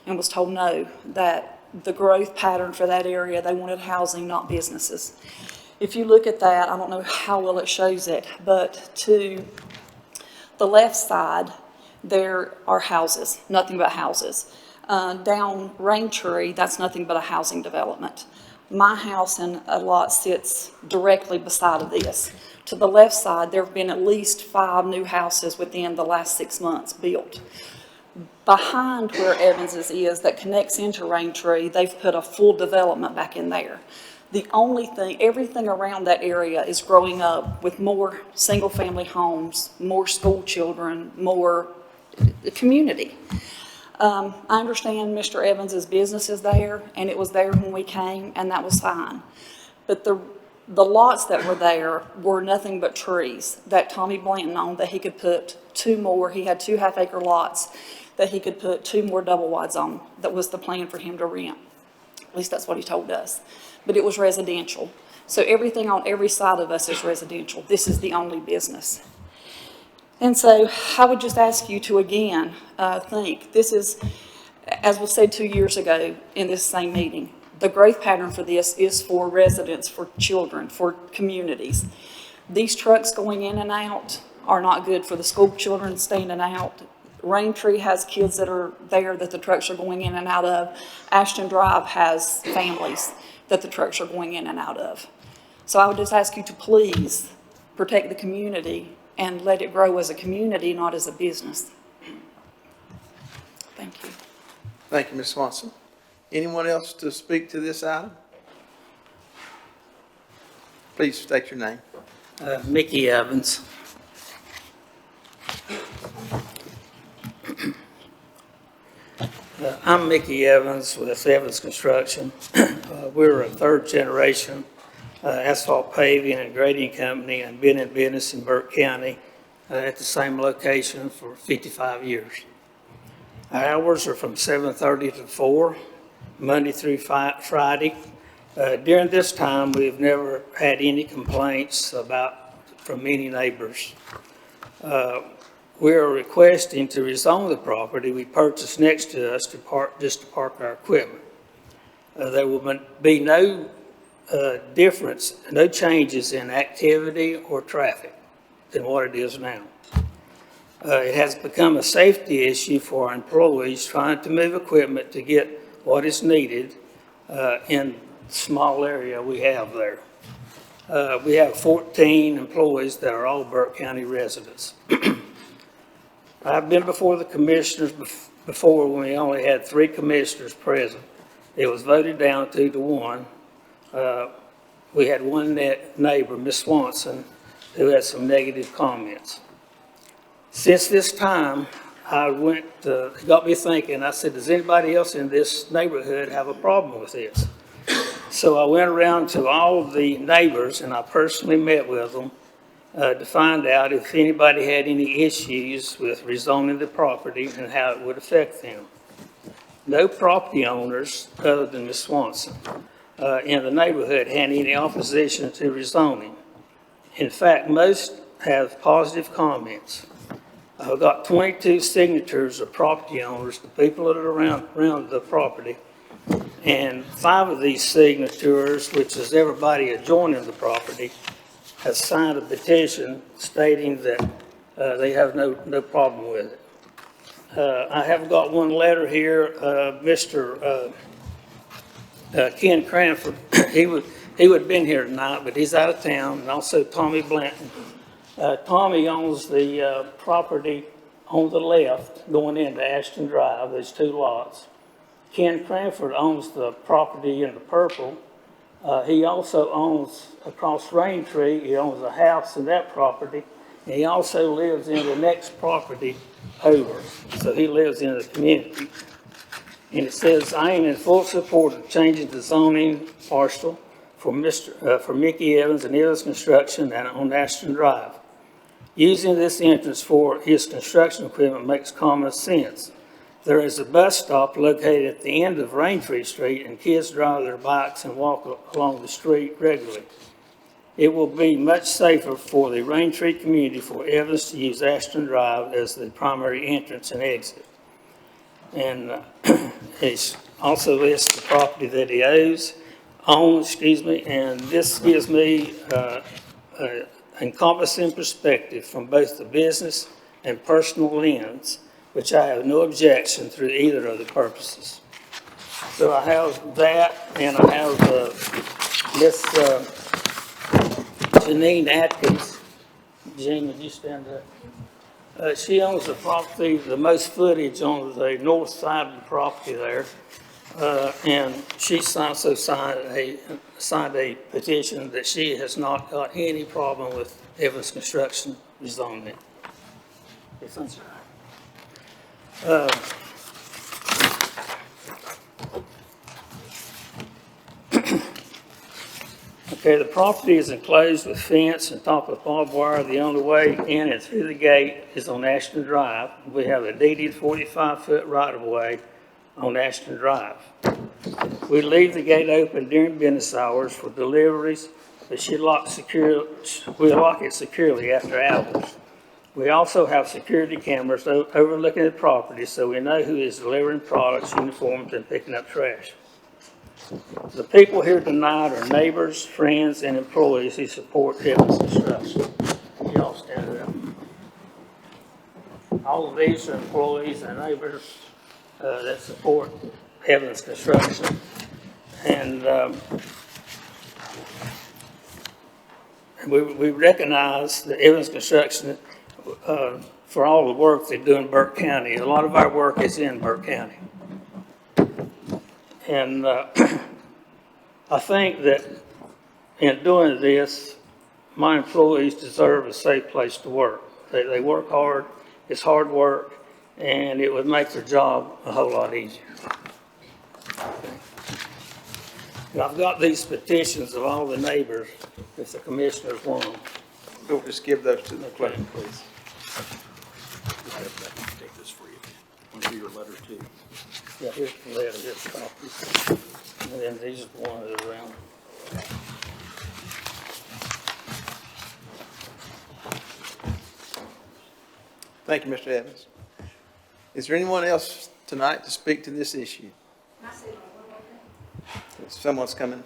Speaker 13: and was told no, that the growth pattern for that area, they wanted housing, not businesses. If you look at that, I don't know how well it shows it, but to the left side, there are houses, nothing but houses. Down Raintree, that's nothing but a housing development. My house and a lot sits directly beside of this. To the left side, there have been at least 5 new houses within the last 6 months built. Behind where Evans's is that connects into Raintree, they've put a full development back in there. The only thing, everything around that area is growing up with more single-family homes, more school children, more community. I understand Mr. Evans's business is there, and it was there when we came, and that was fine. But the lots that were there were nothing but trees that Tommy Blanton owned, that he could put 2 more. He had 2 half-acre lots that he could put 2 more double wides on. That was the plan for him to rent. At least that's what he told us. But it was residential. So everything on every side of us is residential. This is the only business. And so I would just ask you to again think, this is, as was said 2 years ago in this same meeting, the growth pattern for this is for residents, for children, for communities. These trucks going in and out are not good for the school children standing out. Raintree has kids that are there that the trucks are going in and out of. Ashton Drive has families that the trucks are going in and out of. So I would just ask you to please protect the community and let it grow as a community, not as a business. Thank you.
Speaker 1: Thank you, Ms. Swanson. Anyone else to speak to this item? Please state your name.
Speaker 14: Mickey Evans. I'm Mickey Evans with Evans Construction. We're a 3rd generation asphalt paving and grading company, and been in business in Burke County at the same location for 55 years. Our hours are from 7:30 to 4, Monday through Friday. During this time, we've never had any complaints from any neighbors. We are requesting to rezone the property we purchased next to us to park our equipment. There will be no difference, no changes in activity or traffic than what it is now. It has become a safety issue for our employees trying to move equipment to get what is needed in the small area we have there. We have 14 employees that are all Burke County residents. I've been before the commissioners before when we only had 3 commissioners present. It was voted down 2-1. We had one neighbor, Ms. Swanson, who had some negative comments. Since this time, it got me thinking. I said, does anybody else in this neighborhood have a problem with this? So I went around to all of the neighbors, and I personally met with them to find out if anybody had any issues with rezoning the property and how it would affect them. No property owners, other than Ms. Swanson, in the neighborhood had any opposition to rezoning. In fact, most have positive comments. I've got 22 signatures of property owners, the people that are around the property, and 5 of these signatures, which is everybody adjoining the property, has signed a petition stating that they have no problem with it. I have got one letter here. Mr. Ken Cranford, he would have been here tonight, but he's out of town, and also Tommy Blanton. Tommy owns the property on the left going into Ashton Drive, there's 2 lots. Ken Cranford owns the property in the purple. He also owns across Raintree, he owns a house in that property, and he also lives in the next property over. So he lives in the community. And it says, I am in full support of changing the zoning parcel for Mickey Evans and Evans Construction and on Ashton Drive. Using this entrance for his construction equipment makes common sense. There is a bus stop located at the end of Raintree Street, and kids drive their bikes and walk along the street regularly. It will be much safer for the Raintree community for Evans to use Ashton Drive as the primary entrance and exit. And also lists the property that he owns, and this gives me encompassing perspective from both the business and personal lens, which I have no objection through either of the purposes. So I have that, and I have Miss Janine Atkins. Jean, would you stand up? She owns the property, the most footage on the north side of the property there. And she also signed a petition that she has not got any problem with Evans Construction rezoning it. Okay, the property is enclosed with fence and topped with barbed wire. The only way in and through the gate is on Ashton Drive. We have a deeded 45-foot right-of-way on Ashton Drive. We leave the gate open during business hours for deliveries, but we lock it securely after hours. We also have security cameras overlooking the property so we know who is delivering products, uniforms, and picking up trash. The people here tonight are neighbors, friends, and employees who support Evans Construction. Y'all stand up. All of these are employees and neighbors that support Evans Construction. And we recognize that Evans Construction for all the work they do in Burke County. A lot of our work is in Burke County. And I think that in doing this, my employees deserve a safe place to work. They work hard, it's hard work, and it would make their job a whole lot easier. And I've got these petitions of all the neighbors, if the commissioners want them.
Speaker 1: We'll just give those to the clerk, please.
Speaker 12: Take this for you. Want to do your letter too?
Speaker 14: Yeah, here's the letter, here's the copies. And then these are the ones that are around.
Speaker 1: Thank you, Mr. Evans. Is there anyone else tonight to speak to this issue? Someone's coming.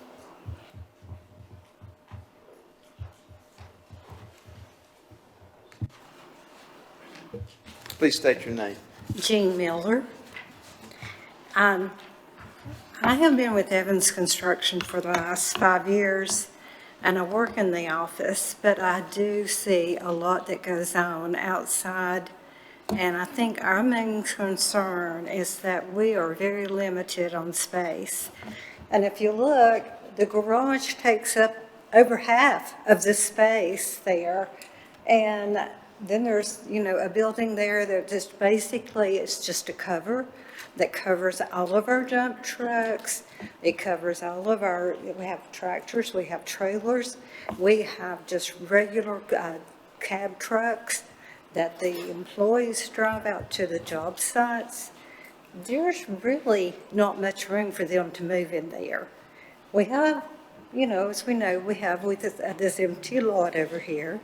Speaker 1: Please state your name.
Speaker 15: Jean Miller. I have been with Evans Construction for the last 5 years, and I work in the office, but I do see a lot that goes on outside, and I think our main concern is that we are very limited on space. And if you look, the garage takes up over half of the space there, and then there's, a building there that just basically, it's just a cover that covers all of our dump trucks. It covers all of we have tractors, we have trailers, we have just regular cab trucks that the employees drive out to the job sites. There's really not much room for them to move in there. We have, as we know, we have this empty lot over here,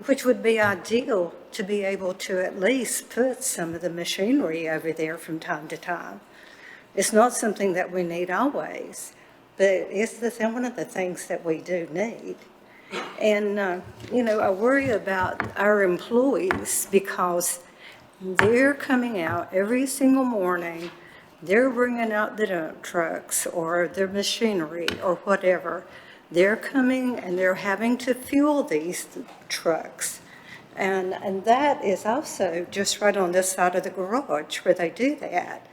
Speaker 15: which would be ideal to be able to at least put some of the machinery over there from time to time. It's not something that we need always, but it's one of the things that we do need. And, I worry about our employees because they're coming out every single morning, they're bringing out the dump trucks or their machinery or whatever. They're coming and they're having to fuel these trucks. And that is also just right on this side of the garage where they do that.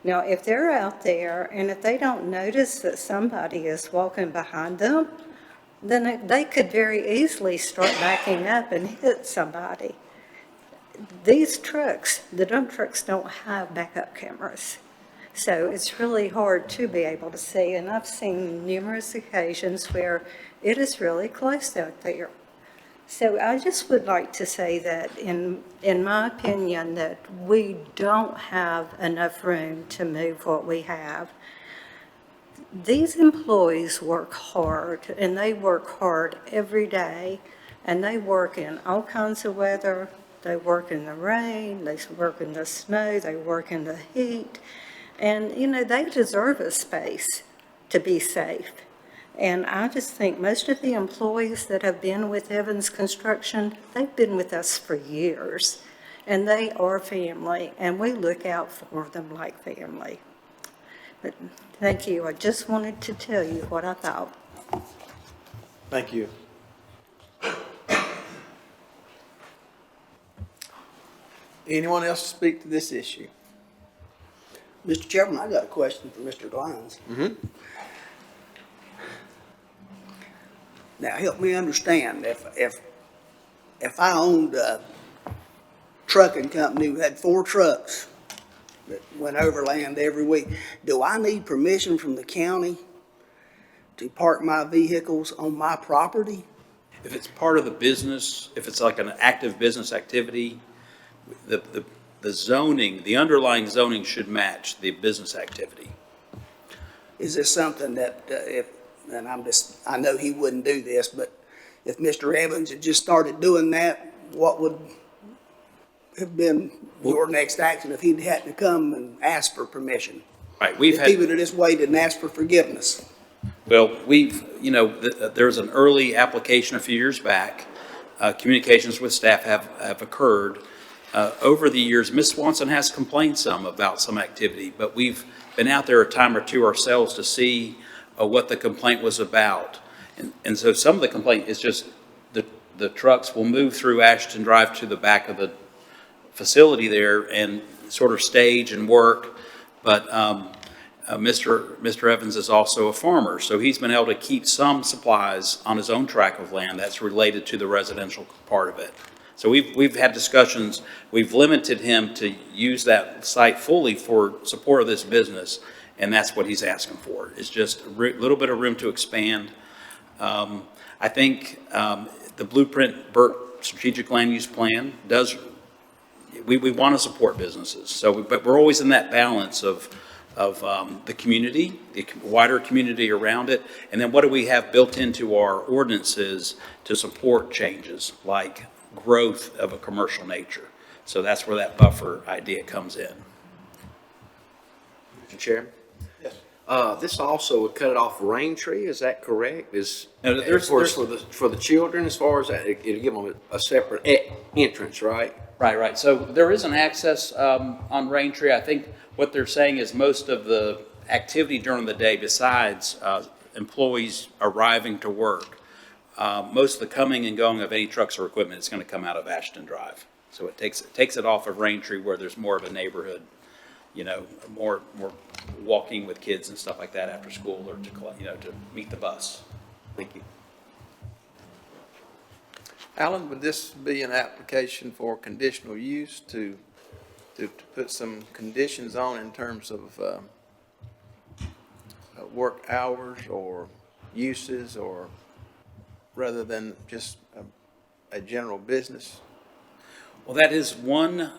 Speaker 15: Now, if they're out there and if they don't notice that somebody is walking behind them, then they could very easily start backing up and hit somebody. These trucks, the dump trucks, don't have backup cameras. So it's really hard to be able to see, and I've seen numerous occasions where it is really close out there. So I just would like to say that in my opinion that we don't have enough room to move what we have. These employees work hard, and they work hard every day, and they work in all kinds of weather. They work in the rain, they work in the snow, they work in the heat. And, you know, they deserve a space to be safe. And I just think most of the employees that have been with Evans Construction, they've been with us for years. And they are family, and we look out for them like family. But thank you. I just wanted to tell you what I thought.
Speaker 1: Thank you. Anyone else speak to this issue?
Speaker 4: Mr. Chairman, I got a question for Mr. Glines. Now, help me understand, if I owned a trucking company who had 4 trucks that went overland every week, do I need permission from the county to park my vehicles on my property?
Speaker 12: If it's part of the business, if it's like an active business activity, the zoning, the underlying zoning should match the business activity.
Speaker 4: Is this something that I know he wouldn't do this, but if Mr. Evans had just started doing that, what would have been your next action if he hadn't come and asked for permission?
Speaker 12: Right,
Speaker 4: If he would have just waited and asked for forgiveness?
Speaker 12: Well, there's an early application a few years back. Communications with staff have occurred. Over the years, Ms. Swanson has complained some about some activity, but we've been out there a time or two ourselves to see what the complaint was about. And so some of the complaint is just the trucks will move through Ashton Drive to the back of the facility there and sort of stage and work. But Mr. Evans is also a farmer, so he's been able to keep some supplies on his own tract of land that's related to the residential part of it. So we've had discussions. We've limited him to use that site fully for support of this business, and that's what he's asking for. It's just a little bit of room to expand. I think the Blueprint Burke Strategic Land Use Plan does. We want to support businesses. So, but we're always in that balance of the community, the wider community around it, and then what do we have built into our ordinances to support changes like growth of a commercial nature. So that's where that buffer idea comes in.
Speaker 3: Mr. Chairman?
Speaker 1: Yes.
Speaker 3: This also would cut it off Raintree, is that correct?
Speaker 12: No, there's
Speaker 3: for the children, as far as that, it'll give them a separate entrance, right?
Speaker 12: Right. So there is an access on Raintree. I think what they're saying is most of the activity during the day, besides employees arriving to work, most of the coming and going of any trucks or equipment is going to come out of Ashton Drive. So it takes it off of Raintree where there's more of a neighborhood, more walking with kids and stuff like that after school or to meet the bus.
Speaker 3: Thank you.
Speaker 1: Alan, would this be an application for conditional use to put some conditions on in terms of work hours or uses, or rather than just a general business?
Speaker 12: Well, that is one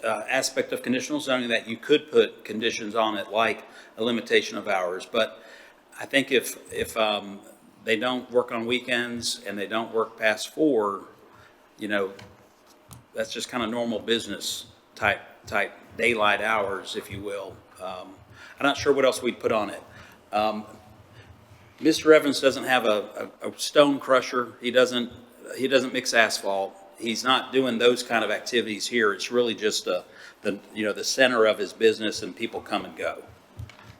Speaker 12: aspect of conditional zoning that you could put conditions on it, like a limitation of hours. But I think if they don't work on weekends and they don't work past 4, that's just kind of normal business type daylight hours, if you will. I'm not sure what else we'd put on it. Mr. Evans doesn't have a stone crusher. He doesn't mix asphalt. He's not doing those kind of activities here. It's really just the center of his business, and people come and go.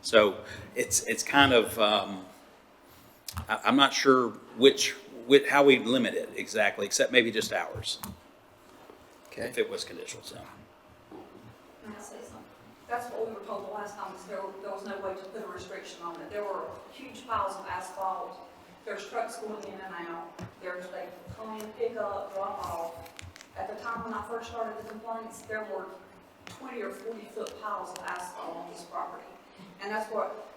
Speaker 12: So it's kind of I'm not sure how we limit it exactly, except maybe just hours.
Speaker 1: Okay.
Speaker 12: If it was conditional zone.
Speaker 13: May I say something? That's what we were told the last time, is there was no way to put a restriction on it. There were huge piles of asphalt. There's trucks going in and out. They come in, pick up, drop off. At the time when I first started the complaints, there were 20 or 40-foot piles of asphalt on this property. And that's what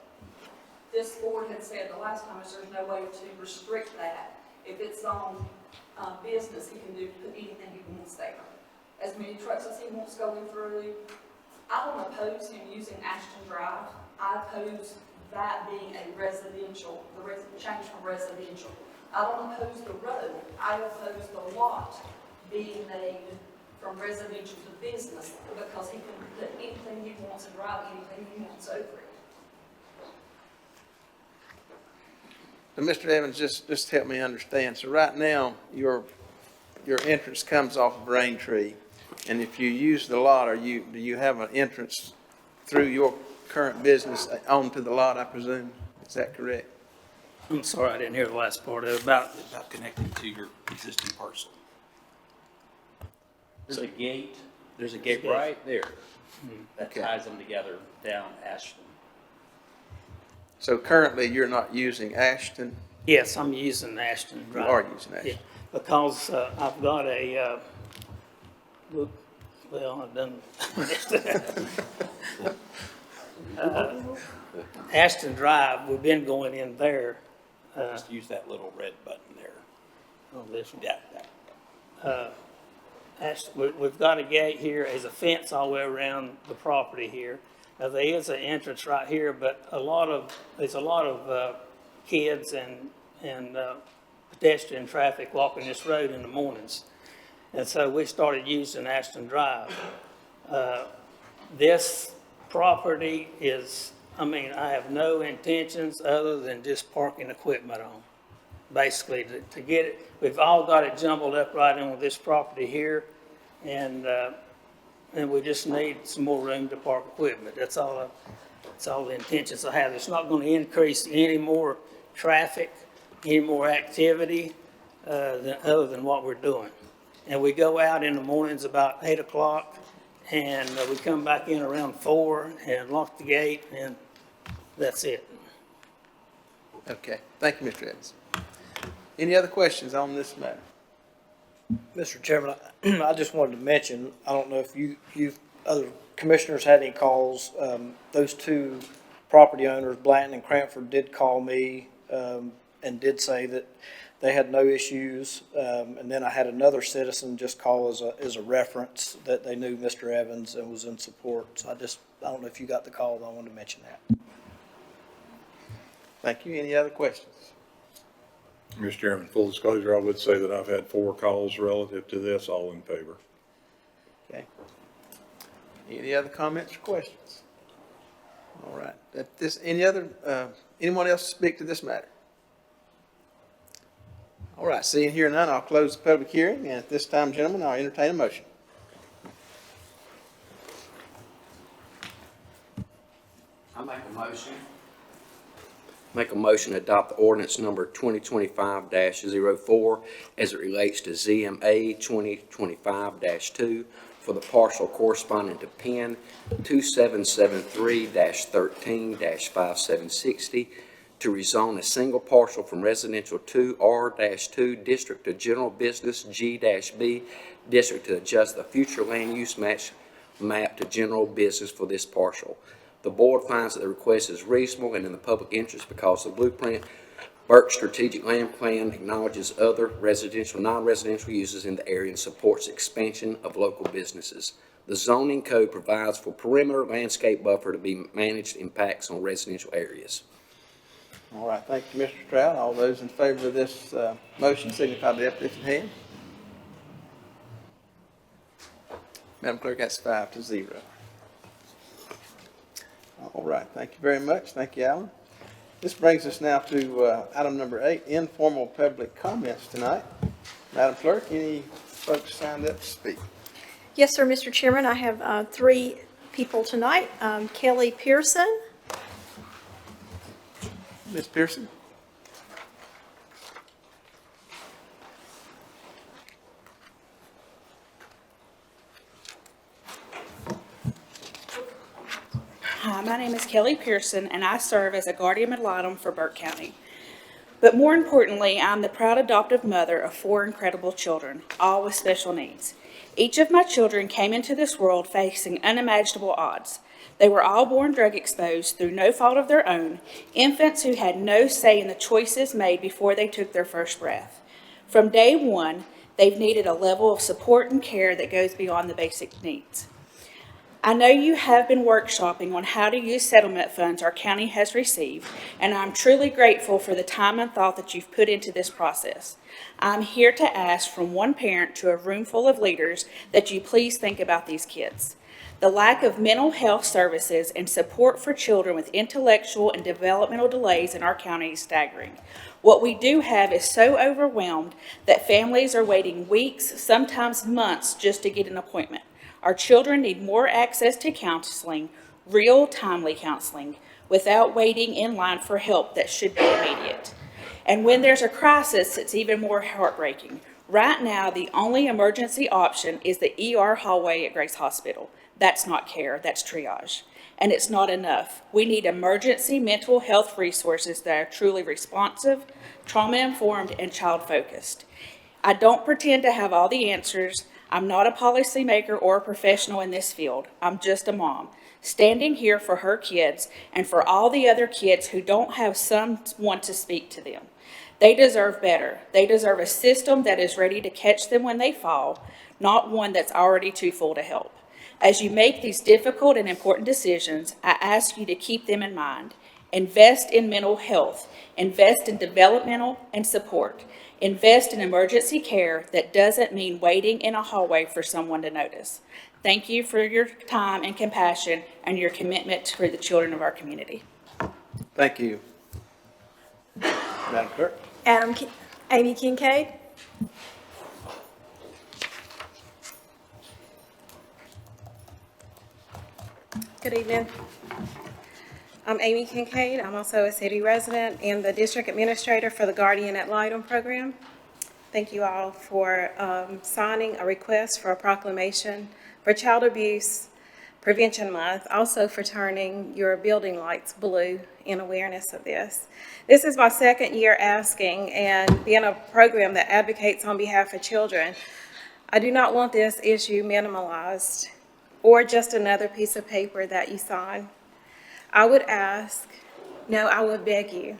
Speaker 13: this board had said the last time, is there's no way to restrict that. If it's on business, he can put anything he wants there. As many trucks as he wants going through. I don't oppose him using Ashton Drive. I oppose that being a residential, change from residential. I don't oppose the road. I oppose the lot being made from residential to business because he can put anything he wants and drive anything he wants over it.
Speaker 1: So, Mr. Evans, just help me understand. So right now, your entrance comes off of Braintree, and if you use the lot, do you have an entrance through your current business onto the lot, I presume? Is that correct?
Speaker 14: I'm sorry, I didn't hear the last part of it, about
Speaker 12: Connecting to your existing parcel. There's a gate right there that
Speaker 1: Okay.
Speaker 12: ties them together down Ashton.
Speaker 1: So currently, you're not using Ashton?
Speaker 14: yes, I'm using Ashton
Speaker 1: You
Speaker 14: Drive.
Speaker 1: are using Ashton?
Speaker 14: Yeah, because I've got a, well, I've done. Ashton Drive, we've been going in there.
Speaker 12: Just use that little red button there.
Speaker 14: Oh, this one.
Speaker 12: Yeah, that.
Speaker 14: We've got a gate here, there's a fence all the way around the property here. Now, there is an entrance right here, but there's a lot of kids and pedestrian traffic walking this road in the mornings. And so we started using Ashton Drive. This property is, I have no intentions other than just parking equipment on. Basically, to get it, we've all got it jumbled up right in with this property here, and we just need some more room to park equipment. That's all the intentions I have. It's not going to increase any more traffic, any more activity, other than what we're doing. And we go out in the mornings about 8 o'clock, and we come back in around 4 and lock the gate, and that's it.
Speaker 1: Okay, thank you, Mr. Evans. Any other questions on this matter?
Speaker 10: Mr. Chairman, I just wanted to mention, I don't know if you've other commissioners had any calls. Those two property owners, Blanton and Cranford, did call me and did say that they had no issues. And then I had another citizen just call as a reference that they knew Mr. Evans and was in support. So I don't know if you got the call, but I wanted to mention that.
Speaker 1: Thank you. Any other questions?
Speaker 5: Mr. Chairman, full disclosure, I would say that I've had 4 calls relative to this, all in favor.
Speaker 1: Okay. Any other comments or questions? All right. Anyone else speak to this matter? All right, seeing here none, I'll close the public hearing, and at this time, gentlemen, I'll entertain a motion.
Speaker 16: I make a motion to adopt ordinance number 2025-04 as it relates to ZMA 2025-2 for the parcel corresponding to PIN 2773-13-5760 to rezone a single parcel from residential 2R-2 district to general business G-B district to adjust the future land use map to general business for this parcel. The board finds that the request is reasonable and in the public interest because the blueprint Burke Strategic Land Plan acknowledges other residential, non-residential uses in the area and supports expansion of local businesses. The zoning code provides for perimeter landscape buffer to be managed impacts on residential areas.
Speaker 1: All right, thank you, Mr. Stroud. All those in favor of this motion signify by the uplifted hand. Madam Clerk, that's 5-0. All right, thank you very much. Thank you, Alan. This brings us now to item number 8, informal public comments tonight. Madam Clerk, any folks signed up to speak?
Speaker 6: Yes, sir, Mr. Chairman, I have 3 people tonight. Kelly Pearson.
Speaker 1: Ms. Pearson?
Speaker 17: Hi, my name is Kelly Pearson, and I serve as a guardian ad litem for Burke County. But more importantly, I'm the proud adoptive mother of 4 incredible children, all with special needs. Each of my children came into this world facing unimaginable odds. They were all born drug exposed through no fault of their own, infants who had no say in the choices made before they took their first breath. From day one, they've needed a level of support and care that goes beyond the basic needs. I know you have been workshopping on how to use settlement funds our county has received, and I'm truly grateful for the time and thought that you've put into this process. I'm here to ask from one parent to a room full of leaders that you please think about these kids. The lack of mental health services and support for children with intellectual and developmental delays in our county is staggering. What we do have is so overwhelmed that families are waiting weeks, sometimes months, just to get an appointment. Our children need more access to counseling, real timely counseling, without waiting in line for help that should be immediate. And when there's a crisis, it's even more heartbreaking. Right now, the only emergency option is the ER hallway at Grace Hospital. That's not care, that's triage. And it's not enough. We need emergency mental health resources that are truly responsive, trauma-informed, and child-focused. I don't pretend to have all the answers. I'm not a policymaker or a professional in this field. I'm just a mom, standing here for her kids and for all the other kids who don't have someone to speak to them. They deserve better. They deserve a system that is ready to catch them when they fall, not one that's already too full to help. As you make these difficult and important decisions, I ask you to keep them in mind. Invest in mental health. Invest in developmental and support. Invest in emergency care that doesn't mean waiting in a hallway for someone to notice. Thank you for your time and compassion and your commitment for the children of our community.
Speaker 1: Thank you. Madam Clerk?
Speaker 6: Amy Kincaid.
Speaker 15: Good evening. I'm Amy Kincaid. I'm also a city resident and the district administrator for the Guardian Ad Litem program. Thank you all for signing a request for a proclamation for Child Abuse Prevention Month, also for turning your building lights blue in awareness of this. This is my second year asking, and being a program that advocates on behalf of children, I do not want this issue minimalized or just another piece of paper that you sign. I would ask, no, I would beg you,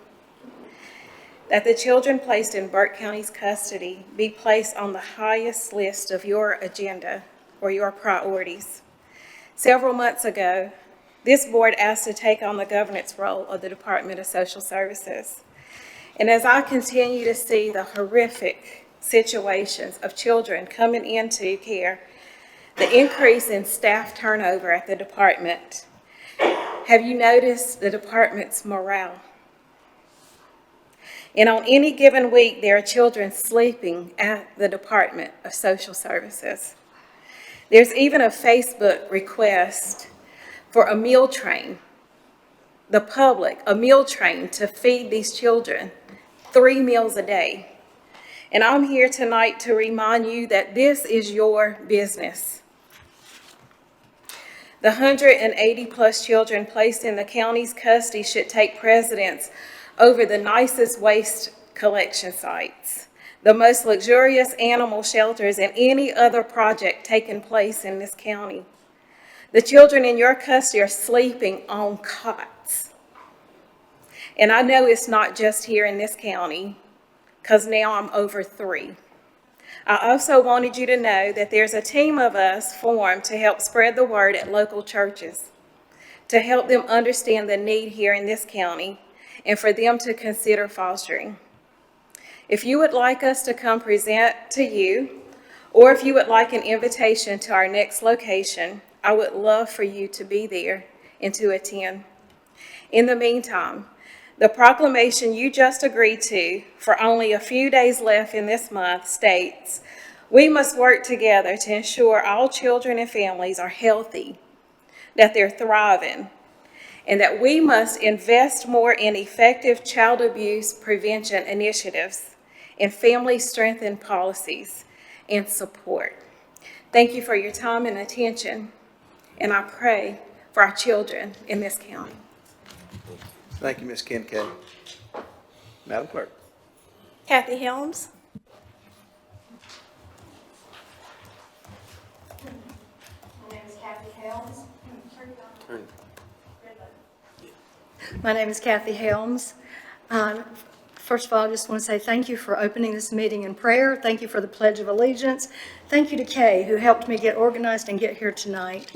Speaker 15: that the children placed in Burke County's custody be placed on the highest list of your agenda or your priorities. Several months ago, this board asked to take on the governance role of the Department of Social Services. And as I continue to see the horrific situations of children coming into care, the increase in staff turnover at the department, have you noticed the department's morale? And on any given week, there are children sleeping at the Department of Social Services. There's even a Facebook request for a meal train, the public, a meal train to feed these children 3 meals a day. And I'm here tonight to remind you that this is your business. The 180 plus children placed in the county's custody should take precedence over the nicest waste collection sites, the most luxurious animal shelters, and any other project taking place in this county. The children in your custody are sleeping on cots. And I know it's not just here in this county, because now I'm over 3. I also wanted you to know that there's a team of us formed to help spread the word at local churches, to help them understand the need here in this county, and for them to consider fostering. If you would like us to come present to you, or if you would like an invitation to our next location, I would love for you to be there and to attend. In the meantime, the proclamation you just agreed to, for only a few days left in this month, states, we must work together to ensure all children and families are healthy, that they're thriving, and that we must invest more in effective child abuse prevention initiatives and family strengthening policies and support. Thank you for your time and attention, and I pray for our children in this county.
Speaker 1: Thank you, Ms. Kincaid. Madam Clerk.
Speaker 6: Kathy Helms.
Speaker 15: My name is Kathy Helms. My name is Kathy Helms. First of all, I just want to say thank you for opening this meeting in prayer. Thank you for the Pledge of Allegiance. Thank you to Kay, who helped me get organized and get here tonight.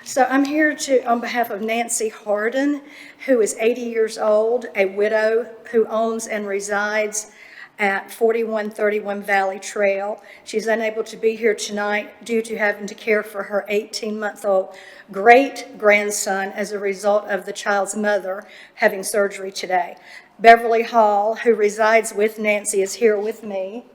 Speaker 6: So I'm here on behalf of Nancy Harden, who is 80 years old, a widow who owns and resides at 4131 Valley Trail. She's unable to be here tonight due to having to care for her 18-month-old great-grandson as a result of the child's mother having surgery today. Beverly Hall, who resides with Nancy, is here with me.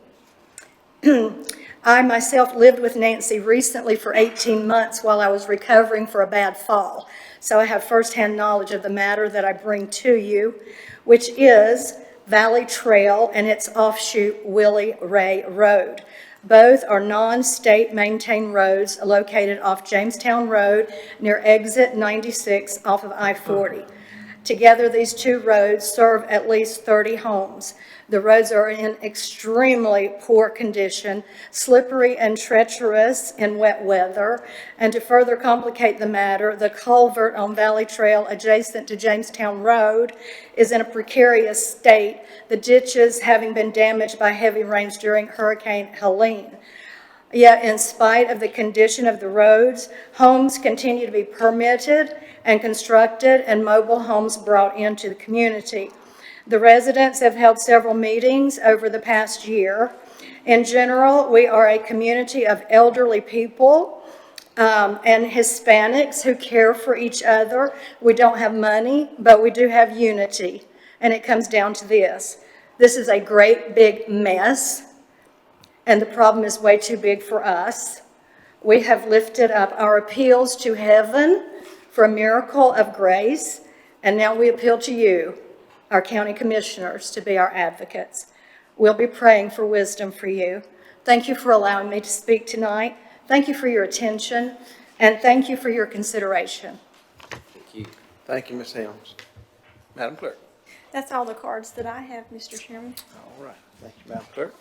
Speaker 6: I myself lived with Nancy recently for 18 months while I was recovering for a bad fall. So I have firsthand knowledge of the matter that I bring to you, which is Valley Trail and its offshoot Willie Ray Road. Both are non-state maintained roads located off Jamestown Road near exit 96 off of I-40. Together, these two roads serve at least 30 homes. The roads are in extremely poor condition, slippery and treacherous in wet weather. And to further complicate the matter, the culvert on Valley Trail adjacent to Jamestown Road is in a precarious state, the ditches having been damaged by heavy rains during Hurricane Helene. Yet, in spite of the condition of the roads, homes continue to be permitted and constructed and mobile homes brought into the community. The residents have held several meetings over the past year. In general, we are a community of elderly people and Hispanics who care for each other. We don't have money, but we do have unity. And it comes down to this. This is a great big mess, and the problem is way too big for us. We have lifted up our appeals to heaven for a miracle of grace, and now we appeal to you, our county commissioners, to be our advocates. We'll be praying for wisdom for you. Thank you for allowing me to speak tonight. Thank you for your attention, and thank you for your consideration.
Speaker 16: Thank you.
Speaker 1: Thank you, Ms. Helms. Madam Clerk.
Speaker 6: That's all the cards that I have, Mr. Chairman.
Speaker 1: All right, thank you, Madam Clerk.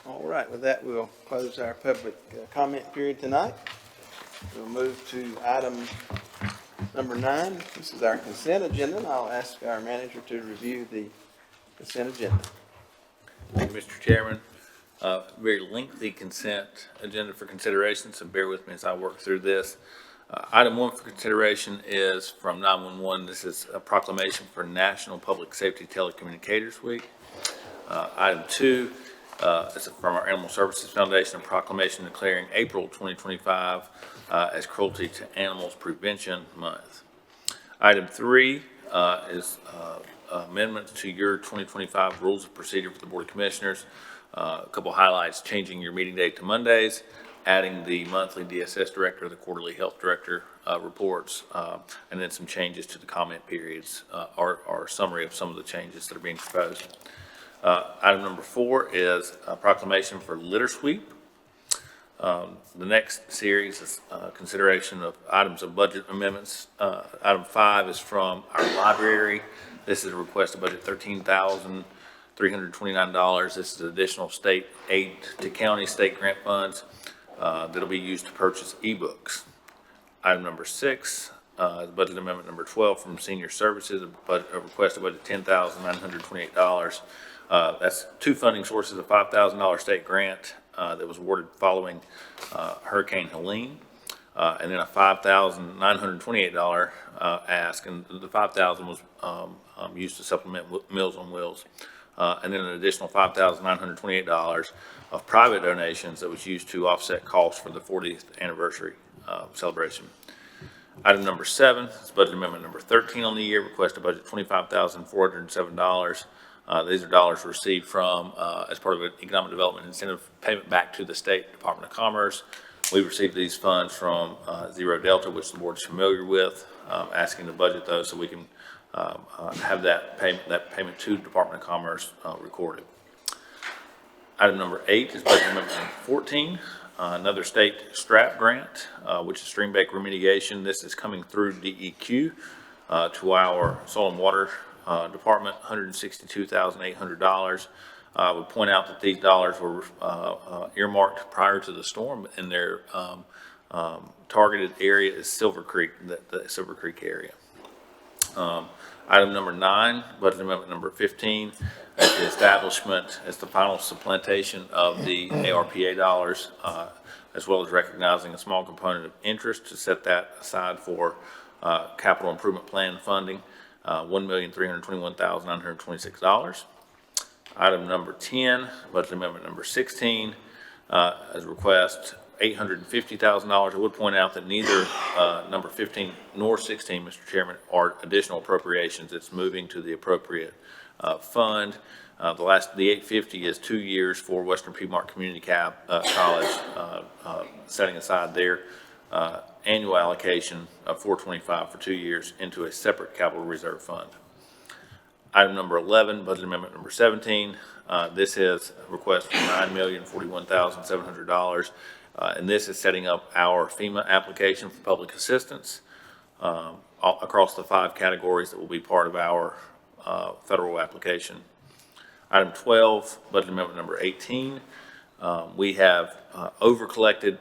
Speaker 1: All right, with that, we'll close our public comment period tonight. We'll move to item number 9. This is our consent agenda, and I'll ask our manager to review the consent agenda.
Speaker 18: Thank you, Mr. Chairman. Very lengthy consent agenda for consideration, so bear with me as I work through this. Item 1 for consideration is from 911. This is a proclamation for National Public Safety Telecommunicators Week. Item 2 is from our Animal Services Foundation, a proclamation declaring April 2025 as Cruelty to Animals Prevention Month. Item 3 is amendments to your 2025 Rules of Procedure for the Board of Commissioners. A couple highlights: changing your meeting date to Mondays, adding the monthly DSS director, the quarterly health director reports, and then some changes to the comment periods, or summary of some of the changes that are being proposed. Item number 4 is a proclamation for litter sweep. The next series is consideration of items of budget amendments. Item 5 is from our library. This is a request to budget $13,329. This is additional state aid to county state grant funds that'll be used to purchase ebooks. Item number 6, budget amendment number 12 from Senior Services, a request to budget $10,928. That's two funding sources: a $5,000 state grant that was awarded following Hurricane Helene, and then a $5,928 ask, and the $5,000 was used to supplement Meals on Wheels, and then an additional $5,928 of private donations that was used to offset costs for the 40th anniversary celebration. Item number 7 is budget amendment number 13 on the year, request to budget $25,407. These are dollars received from, as part of an economic development incentive payment back to the State Department of Commerce. We received these funds from Zero Delta, which the board is familiar with, asking to budget those so we can have that payment to the Department of Commerce recorded. Item number 8 is budget amendment number 14, another state STRAP grant, which is stream bank remediation. This is coming through DEQ to our soil and water department, $162,800. I would point out that these dollars were earmarked prior to the storm, and their targeted area is Silver Creek, the Silver Creek area. Item number 9, budget amendment number 15, is the establishment as the final supplementation of the ARPA dollars, as well as recognizing a small component of interest to set that aside for capital improvement plan funding, $1,321,926. Item number 10, budget amendment number 16, as a request, $850,000. I would point out that neither number 15 nor 16, Mr. Chairman, are additional appropriations. It's moving to the appropriate fund. The 850 is 2 years for Western Piedmont Community College, setting aside their annual allocation of $425 for 2 years into a separate capital reserve fund. Item number 11, budget amendment number 17. This is a request for $9,041,700. And this is setting up our FEMA application for public assistance across the 5 categories that will be part of our federal application. Item 12, budget amendment number 18. We have over-collected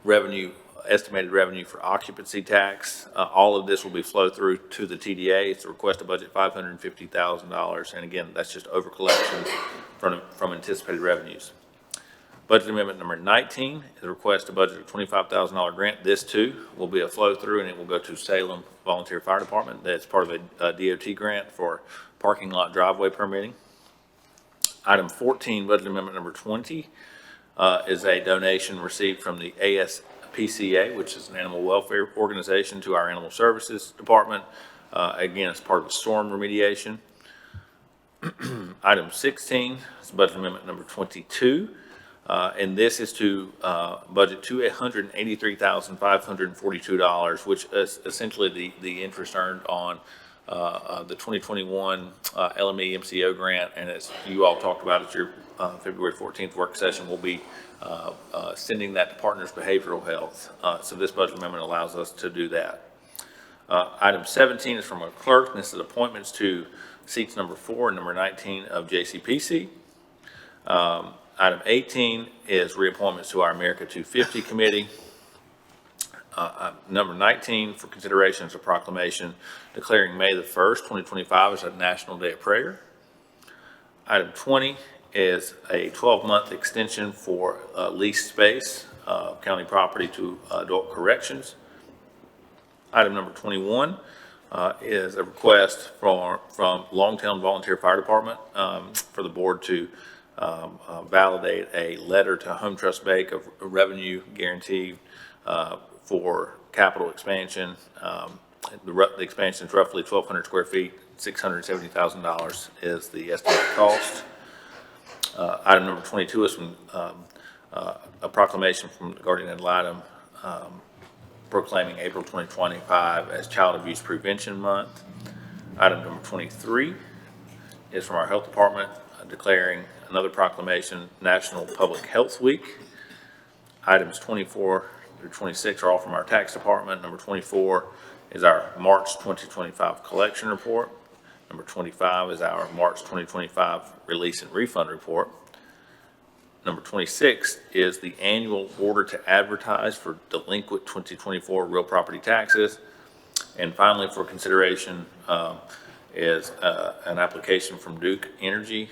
Speaker 18: revenue, estimated revenue for occupancy tax. All of this will be flow through to the TDA. It's a request to budget $550,000. And again, that's just over-collection from anticipated revenues. Budget amendment number 19 is a request to budget a $25,000 grant. This too will be a flow through and it will go to Salem Volunteer Fire Department. That's part of a DOT grant for parking lot driveway permitting. Item 14, budget amendment number 20, is a donation received from the ASPCA, which is an animal welfare organization, to our Animal Services Department. Again, it's part of a storm remediation. Item 16 is budget amendment number 22. And this is to budget to $183,542, which is essentially the interest earned on the 2021 LME MCO grant. And as you all talked about at your February 14th work session, we'll be sending that to Partners Behavioral Health. So this budget amendment allows us to do that. Item 17 is from our clerk, and this is appointments to seats number 4 and number 19 of JCPC. Item 18 is reappointments to our America 250 committee. Number 19 for consideration is a proclamation declaring May the 1st, 2025 as a National Day of Prayer. Item 20 is a 12-month extension for leased space, county property to adult corrections. Item number 21 is a request from Longtown Volunteer Fire Department for the board to validate a letter to Home Trust Bank of revenue guarantee for capital expansion. The expansion is roughly 1,200 square feet, $670,000 is the estimated cost. Item number 22 is from a proclamation from the guardian ad litem proclaiming April 2025 as Child Abuse Prevention Month. Item number 23 is from our health department declaring another proclamation, National Public Health Week. Items 24 through 26 are all from our tax department. Number 24 is our March 2025 collection report. Number 25 is our March 2025 release and refund report. Number 26 is the annual order to advertise for delinquent 2024 real property taxes. And finally, for consideration is an application from Duke Energy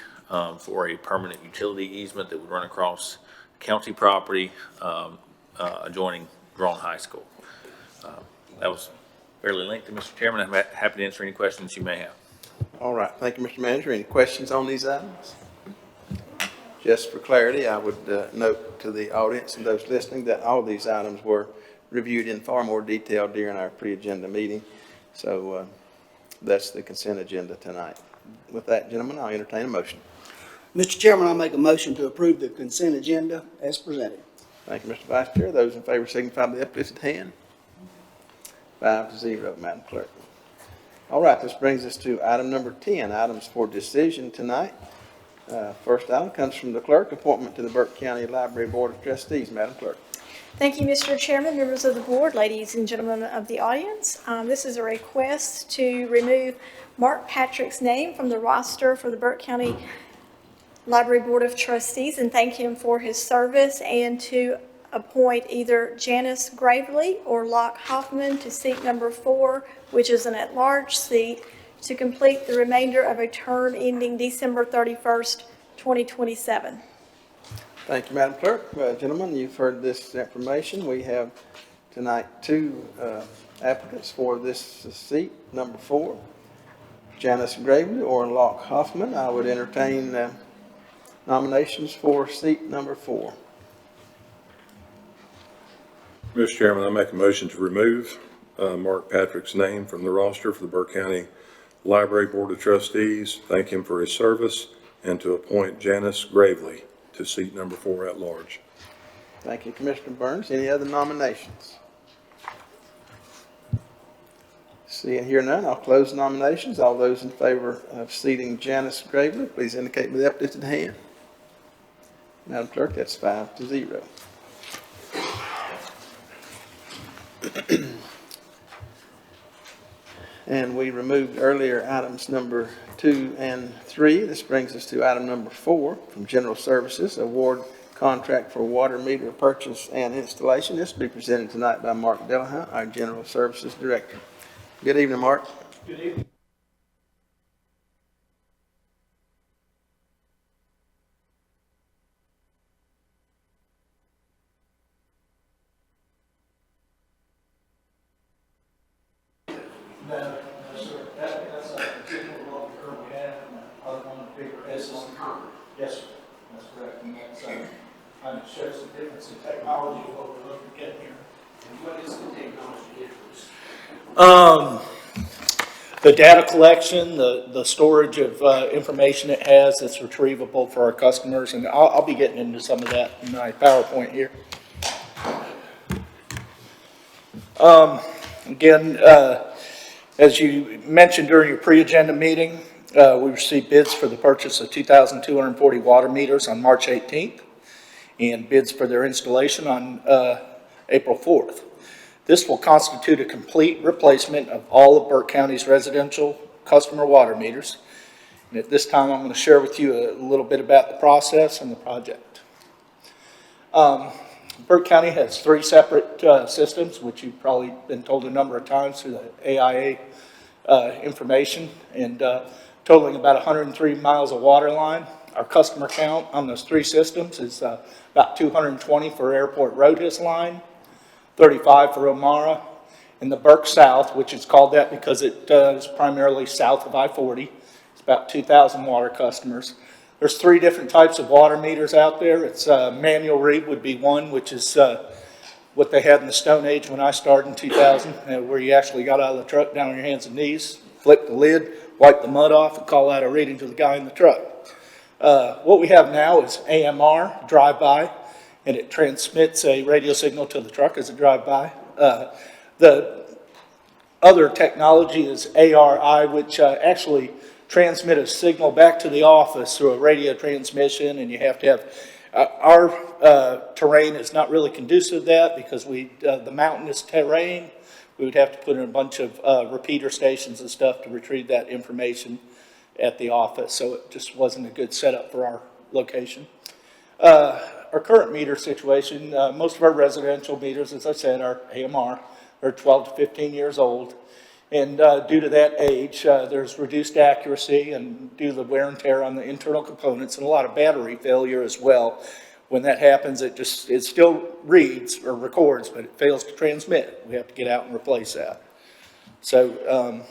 Speaker 18: for a permanent utility easement that would run across county property adjoining Drone High School. That was fairly lengthy, Mr. Chairman. I'm happy to answer any questions you may have.
Speaker 1: All right, thank you, Mr. Manager. Any questions on these items? Just for clarity, I would note to the audience and those listening that all of these items were reviewed in far more detail during our pre-agenda meeting. So that's the consent agenda tonight. With that, gentlemen, I'll entertain a motion.
Speaker 4: Mr. Chairman, I'll make a motion to approve the consent agenda as presented.
Speaker 1: Thank you, Mr. Vice Chair. Those in favor signify by the uplifted hand. 5-0, Madam Clerk. All right, this brings us to item number 10, items for decision tonight. First item comes from the clerk, appointment to the Burke County Library Board of Trustees. Madam Clerk.
Speaker 6: Thank you, Mr. Chairman, members of the board, ladies and gentlemen of the audience. This is a request to remove Mark Patrick's name from the roster for the Burke County Library Board of Trustees and thank him for his service, and to appoint either Janice Gravely or Locke Hoffman to seat number 4, which is an at-large seat, to complete the remainder of a term ending December 31st, 2027.
Speaker 1: Thank you, Madam Clerk. Gentlemen, you've heard this information. We have tonight 2 applicants for this seat, number 4, Janice Gravely or Locke Hoffman. I would entertain nominations for seat number 4.
Speaker 5: Mr. Chairman, I make a motion to remove Mark Patrick's name from the roster for the Burke County Library Board of Trustees, thank him for his service, and to appoint Janice Gravely to seat number 4 at large.
Speaker 1: Thank you, Commissioner Burns. Any other nominations? Seeing here none, I'll close nominations. All those in favor of seating Janice Gravely, please indicate with the uplifted hand. Madam Clerk, that's 5-0. And we removed earlier items number 2 and 3. This brings us to item number 4 from General Services, award contract for water meter purchase and installation. This will be presented tonight by Mark Delahunt, our General Services Director. Good evening, Mark.
Speaker 19: Good evening. No, sir. That's a particular what we currently have, and the other one, the bigger S is the current. Yes, sir. That's correct. And that's, kind of shows the difference in technology of what we're looking to get here. And what is the technology difference? The data collection, the storage of information it has that's retrievable for our customers, and I'll be getting into some of that in my PowerPoint here. Again, as you mentioned during your pre-agenda meeting, we received bids for the purchase of 2,240 water meters on March 18th and bids for their installation on April 4th. This will constitute a complete replacement of all of Burke County's residential customer water meters. And at this time, I'm going to share with you a little bit about the process and the project. Burke County has 3 separate systems, which you've probably been told a number of times through the AIA information, and totaling about 103 miles of water line. Our customer count on those 3 systems is about 220 for Airport Roadhouse line, 35 for O'Mara, and the Burke South, which is called that because it is primarily south of I-40. It's about 2,000 water customers. There's 3 different types of water meters out there. It's manual read would be one, which is what they had in the Stone Age when I started in 2000, where you actually got out of the truck down on your hands and knees, flip the lid, wipe the mud off, and call out a reading to the guy in the truck. What we have now is AMR, drive-by, and it transmits a radio signal to the truck as a drive-by. The other technology is ARI, which actually transmit a signal back to the office through a radio transmission, and you have to have, our terrain is not really conducive to that because the mountainous terrain, we would have to put in a bunch of repeater stations and stuff to retrieve that information at the office, so it just wasn't a good setup for our location. Our current meter situation, most of our residential meters, as I said, are AMR. They're 12 to 15 years old. And due to that age, there's reduced accuracy and due to the wear and tear on the internal components and a lot of battery failure as well. When that happens, it still reads or records, but it fails to transmit. We have to get out and replace that. So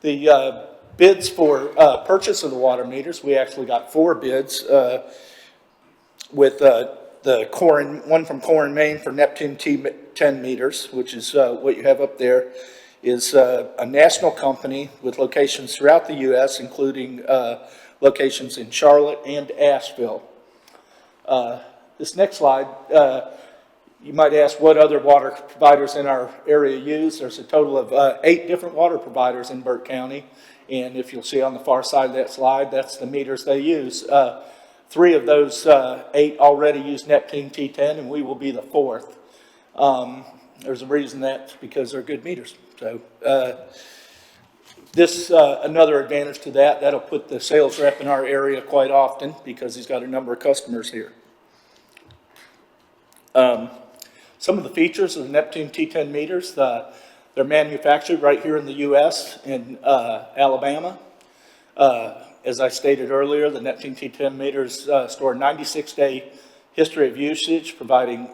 Speaker 19: the bids for purchase of the water meters, we actually got 4 bids with one from Core and Main for Neptune T10 meters, which is what you have up there, is a national company with locations throughout the U.S., including locations in Charlotte and Asheville. This next slide, you might ask what other water providers in our area use. There's a total of 8 different water providers in Burke County, and if you'll see on the far side of that slide, that's the meters they use. 3 of those 8 already use Neptune T10, and we will be the 4th. There's a reason that's because they're good meters. So another advantage to that'll put the sales rep in our area quite often because he's got a number of customers here. Some of the features of the Neptune T10 meters, they're manufactured right here in the U.S. in Alabama. As I stated earlier, the Neptune T10 meters store a 96-day history of usage, providing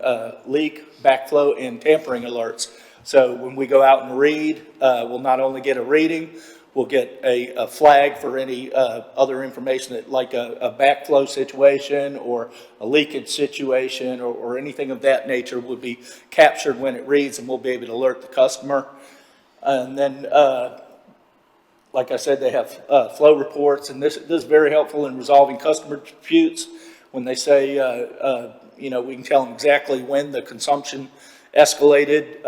Speaker 19: leak, backflow, and tampering alerts. So when we go out and read, we'll not only get a reading, we'll get a flag for any other information that, like a backflow situation or a leakage situation or anything of that nature will be captured when it reads, and we'll be able to alert the customer. And then, like I said, they have flow reports, and this is very helpful in resolving customer disputes. When they say, you know, we can tell them exactly when the consumption escalated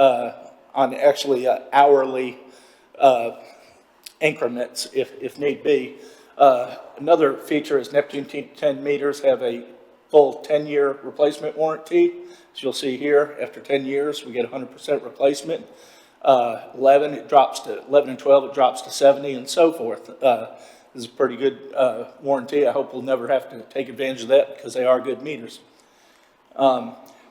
Speaker 19: on actually hourly increments if need be. Another feature is Neptune T10 meters have a full 10-year replacement warranty. As you'll see here, after 10 years, we get 100% replacement. 11 and 12, it drops to 70 and so forth. This is a pretty good warranty. I hope we'll never have to take advantage of that because they are good meters.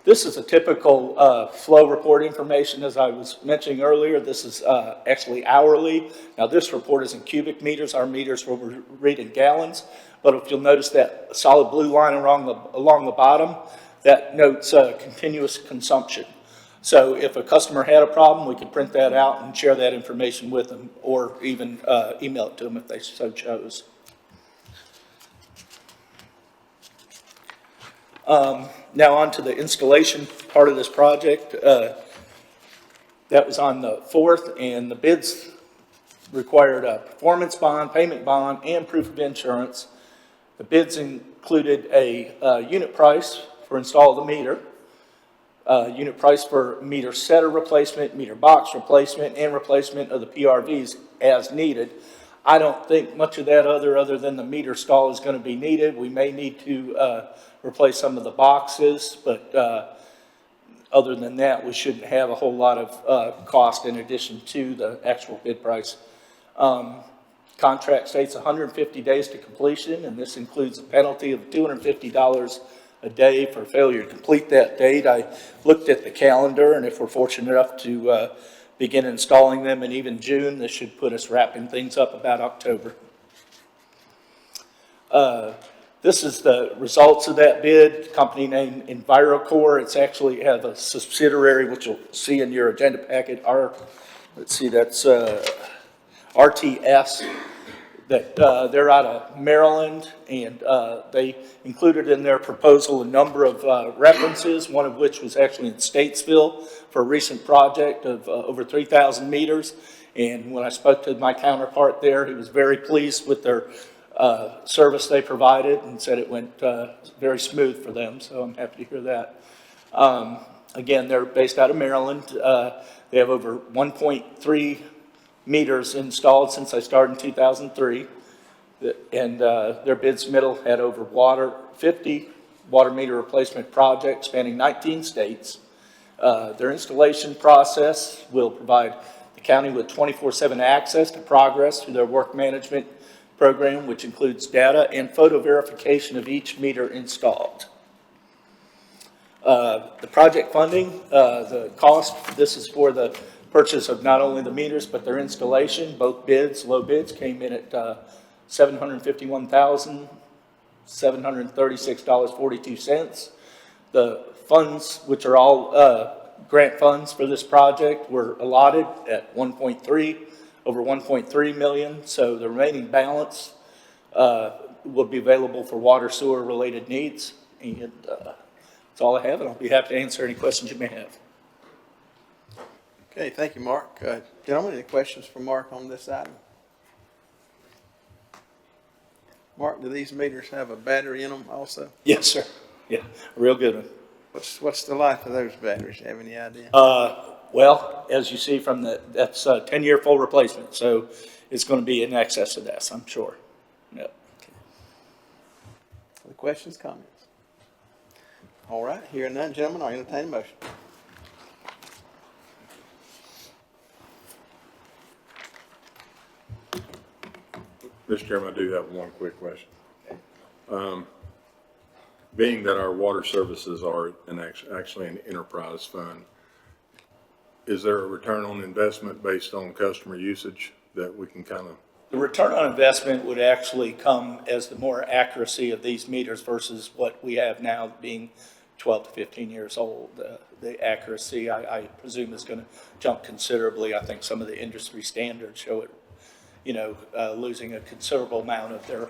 Speaker 19: This is a typical flow report information. As I was mentioning earlier, this is actually hourly. Now this report is in cubic meters. Our meters will read in gallons. But if you'll notice that solid blue line along the bottom, that notes continuous consumption. So if a customer had a problem, we could print that out and share that information with them, or even email it to them if they so chose. Now on to the installation part of this project. That was on the 4th, and the bids required a performance bond, payment bond, and proof of insurance. The bids included a unit price for install of the meter, unit price for meter setter replacement, meter box replacement, and replacement of the PRVs as needed. I don't think much of that other than the meter stall is going to be needed. We may need to replace some of the boxes, but other than that, we shouldn't have a whole lot of cost in addition to the actual bid price. Contract states 150 days to completion, and this includes a penalty of $250 a day for failure to complete that date. I looked at the calendar, and if we're fortunate enough to begin installing them in even June, this should put us wrapping things up about October. This is the results of that bid. Company name EnviroCore. It's actually have a subsidiary, which you'll see in your agenda packet. Let's see, that's RTS. That they're out of Maryland, and they included in their proposal a number of references, one of which was actually in Statesville for a recent project of over 3,000 meters. And when I spoke to my counterpart there, he was very pleased with their service they provided and said it went very smooth for them, so I'm happy to hear that. Again, they're based out of Maryland. They have over 1.3 meters installed since I started in 2003, and their bid submittal had over 50 water meter replacement projects spanning 19 states. Their installation process will provide the county with 24/7 access to progress through their work management program, which includes data and photo verification of each meter installed. The project funding, the cost, this is for the purchase of not only the meters, but their installation. Both bids, low bids, came in at $751,736.42. The funds, which are all grant funds for this project, were allotted at over 1.3 million. So the remaining balance will be available for water sewer related needs. And that's all I have, and I'll be happy to answer any questions you may have.
Speaker 1: Okay, thank you, Mark. Gentlemen, any questions for Mark on this item? Mark, do these meters have a battery in them also?
Speaker 19: Yes, sir. Yeah, a real good one.
Speaker 1: What's the life of those batteries? Have any idea?
Speaker 19: Well, as you see from that's a 10-year full replacement, so it's going to be in excess of that, I'm sure. Yep.
Speaker 1: Okay. Other questions, comments? All right, hearing none, gentlemen, I'll entertain a motion.
Speaker 5: Mr. Chairman, I do have one quick question. being that our water services are actually an enterprise fund, is there a return on investment based on customer usage that we can kind of?
Speaker 19: The return on investment would actually come as the more accuracy of these meters versus what we have now being 12 to 15 years old. The accuracy, I presume, is going to jump considerably. I think some of the industry standards show it, losing a considerable amount of their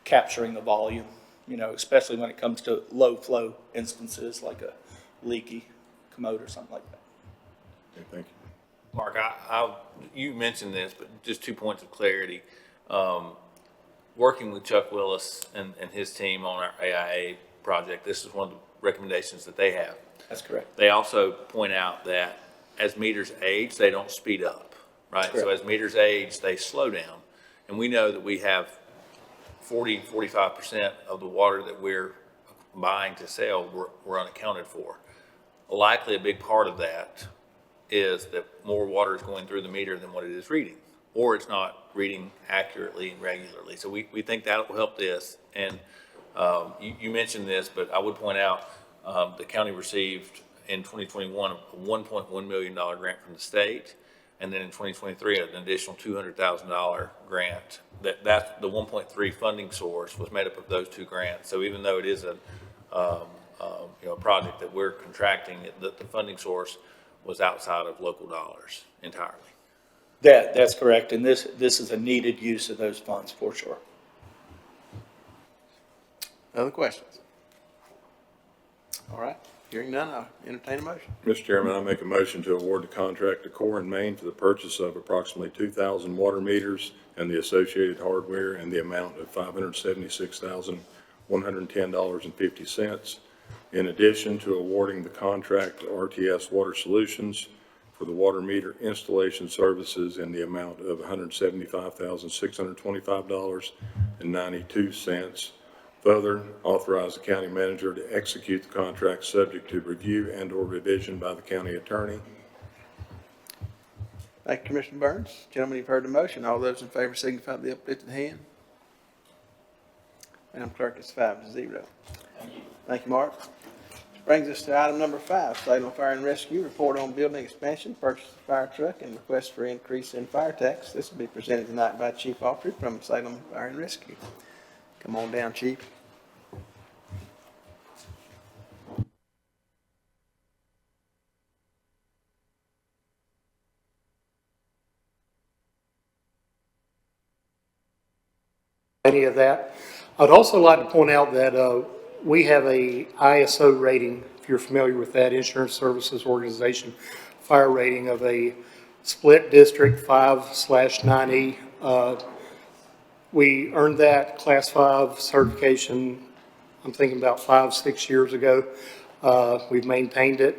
Speaker 19: capturing the volume, especially when it comes to low flow instances like a leaky commode or something like that.
Speaker 5: Okay, thank you.
Speaker 18: Mark, you mentioned this, but just 2 points of clarity. Working with Chuck Willis and his team on our AIA project, this is one of the recommendations that they have.
Speaker 19: That's correct.
Speaker 18: They also point out that as meters age, they don't speed up, right? So as meters age, they slow down. And we know that we have 45% of the water that we're buying to sell, we're unaccounted for. Likely a big part of that is that more water is going through the meter than what it is reading, or it's not reading accurately and regularly. So we think that will help this. And you mentioned this, but I would point out the county received in 2021 a $1.1 million grant from the state, and then in 2023 an additional $200,000 grant. That's the 1.3 funding source was made up of those two grants. So even though it is a project that we're contracting, the funding source was outside of local dollars entirely.
Speaker 19: That's correct, and this is a needed use of those funds for sure.
Speaker 1: Other questions? All right, hearing none, I'll entertain a motion.
Speaker 5: Mr. Chairman, I make a motion to award the contract to Core and Main for the purchase of approximately 2,000 water meters and the associated hardware in the amount of $576,110.50. In addition to awarding the contract to RTS Water Solutions for the water meter installation services in the amount of $175,625.92. Further, authorize the county manager to execute the contract subject to review and/or revision by the county attorney.
Speaker 1: Thank you, Commissioner Burns. Gentlemen, you've heard the motion. All those in favor signify by the uplifted hand. Madam Clerk, it's 5-0. Thank you. Thank you, Mark. Which brings us to item number 5, Salem Fire and Rescue, report on building expansion, purchase of fire truck, and request for increase in fire tax. This will be presented tonight by Chief Autry from Salem Fire and Rescue. Come on down, Chief.
Speaker 20: Any of that. I'd also like to point out that we have a ISO rating, if you're familiar with that, Insurance Services Organization fire rating of a split district 5/9E. We earned that Class 5 certification, I'm thinking about 5-6 years ago. We've maintained it.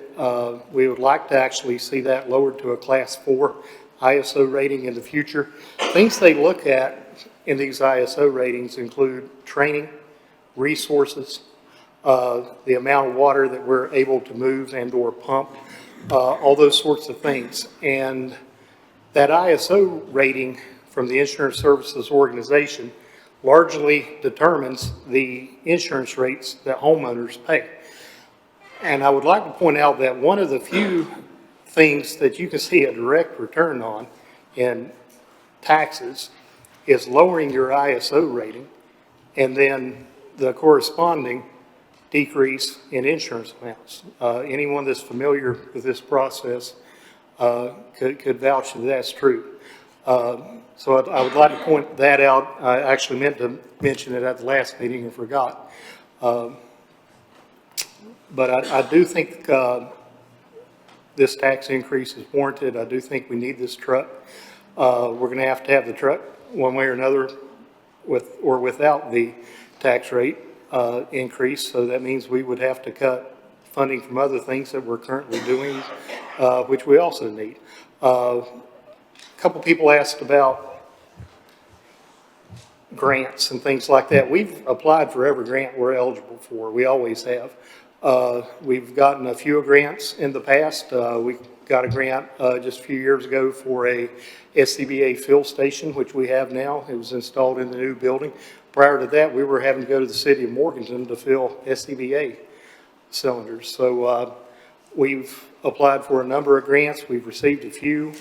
Speaker 20: We would like to actually see that lowered to a Class 4 ISO rating in the future. Things they look at in these ISO ratings include training, resources, the amount of water that we're able to move and or pump, all those sorts of things. And that ISO rating from the Insurance Services Organization largely determines the insurance rates that homeowners pay. And I would like to point out that one of the few things that you can see a direct return on in taxes is lowering your ISO rating and then the corresponding decrease in insurance amounts. Anyone that's familiar with this process could vouch that that's true. So I would like to point that out. I actually meant to mention it at the last meeting and forgot. But I do think this tax increase is warranted. I do think we need this truck. We're going to have the truck one way or another with or without the tax rate increase. So that means we would have to cut funding from other things that we're currently doing, which we also need. A couple people asked about grants and things like that. We've applied for every grant we're eligible for. We always have. We've gotten a few grants in the past. We got a grant just a few years ago for a SCBA fill station, which we have now. It was installed in the new building. Prior to that, we were having to go to the city of Morganton to fill SCBA cylinders. So we've applied for a number of grants. We've received a few.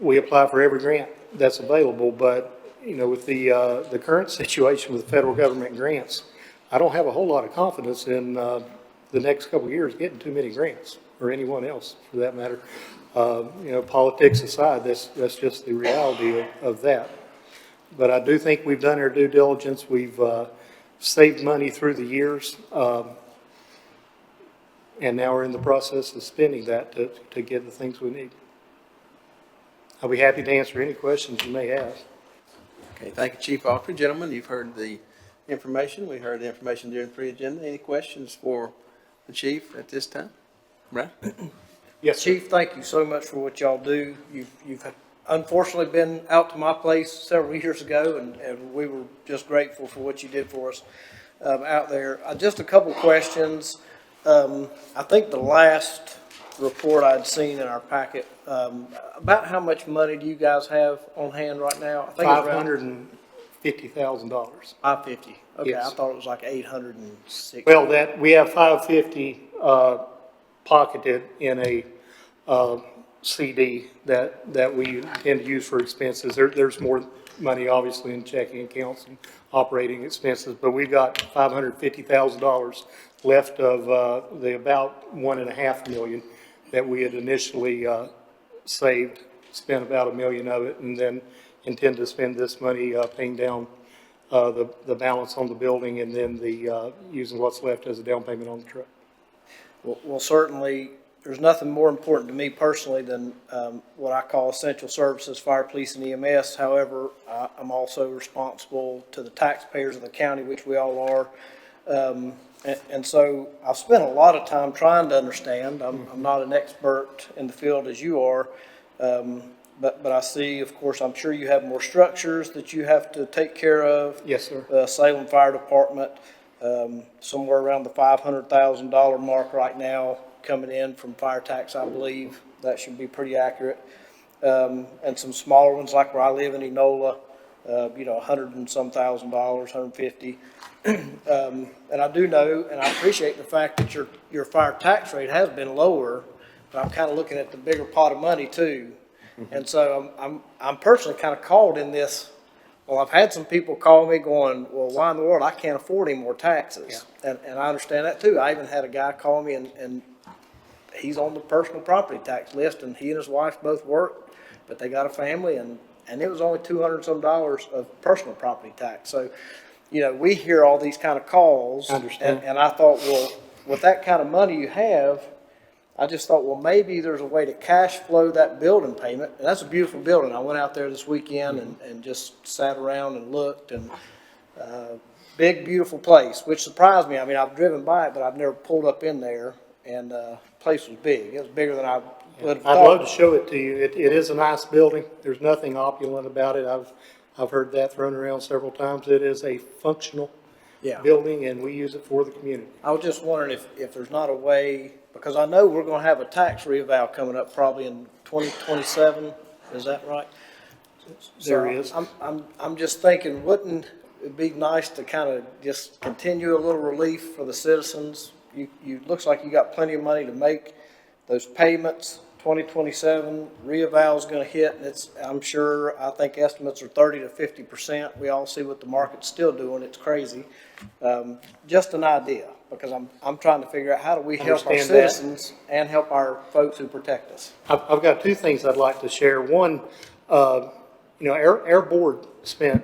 Speaker 20: We apply for every grant that's available, but, you know, with the current situation with federal government grants, I don't have a whole lot of confidence in the next couple of years getting too many grants, or anyone else for that matter. You know, politics aside, that's just the reality of that. But I do think we've done our due diligence. We've saved money through the years, and now we're in the process of spending that to get the things we need. I'll be happy to answer any questions you may have.
Speaker 1: Okay, thank you, Chief Autry. Gentlemen, you've heard the information. We heard the information during the pre-agenda. Any questions for the chief at this time? Right?
Speaker 10: Yes, Chief, thank you so much for what y'all do. You've unfortunately been out to my place several years ago, and we were just grateful for what you did for us out there. Just a couple questions. I think the last report I'd seen in our packet, about how much money do you guys have on hand right now? I think
Speaker 20: $550,000.
Speaker 10: 550. Okay,
Speaker 20: Yes.
Speaker 10: I thought it was like 860.
Speaker 20: Well, we have 550 pocketed in a CD that we intend to use for expenses. There's more money obviously in checking accounts and operating expenses, but we've got $550,000 left of the about $1.5 million that we had initially saved, spent about $1 million of it, and then intend to spend this money paying down the balance on the building, and then using what's left as a down payment on the truck.
Speaker 10: Well, certainly, there's nothing more important to me personally than what I call essential services, fire, police, and EMS. However, I'm also responsible to the taxpayers of the county, which we all are. And so I've spent a lot of time trying to understand. I'm not an expert in the field as you are, but I see, of course, I'm sure you have more structures that you have to take care of.
Speaker 20: Yes, sir.
Speaker 10: Salem Fire Department, somewhere around the $500,000 mark right now coming in from fire tax, I believe. That should be pretty accurate. And some smaller ones like where I live in Enola, you know, $100 and some thousand, $150. And I do know, and I appreciate the fact that your fire tax rate has been lower, but I'm kind of looking at the bigger pot of money too. And so I'm personally kind of caught in this. Well, I've had some people call me going, well, why in the world? I can't afford any more taxes. Yeah. And I understand that too. I even had a guy call me and he's on the personal property tax list, and he and his wife both work, but they got a family, and it was only $200 some of personal property tax. So, you know, we hear all these kind of calls.
Speaker 20: I understand.
Speaker 10: And I thought, well, with that kind of money you have, I just thought, well, maybe there's a way to cash flow that building payment. And that's a beautiful building. I went out there this weekend and just sat around and looked, and big, beautiful place, which surprised me. I mean, I've driven by it, but I've never pulled up in there, and the place was big. It was bigger than I would have thought.
Speaker 20: I'd love to show it to you. It is a nice building. There's nothing opulent about it. I've heard that thrown around several times. It is a functional building, and we use it for the community.
Speaker 10: I was just wondering if there's not a way, because I know we're going to have a tax reeval coming up probably in 2027. Is that right?
Speaker 20: There is.
Speaker 10: I'm just thinking, wouldn't it be nice to kind of just continue a little relief for the citizens? You looks like you got plenty of money to make those payments. 2027 reeval is going to hit, and I think estimates are 30 to 50%. We all see what the market's still doing. It's crazy. Just an idea, because I'm trying to figure out how do we help our citizens and help our folks who protect us.
Speaker 20: I've got two things I'd like to share. One, you know, our board spent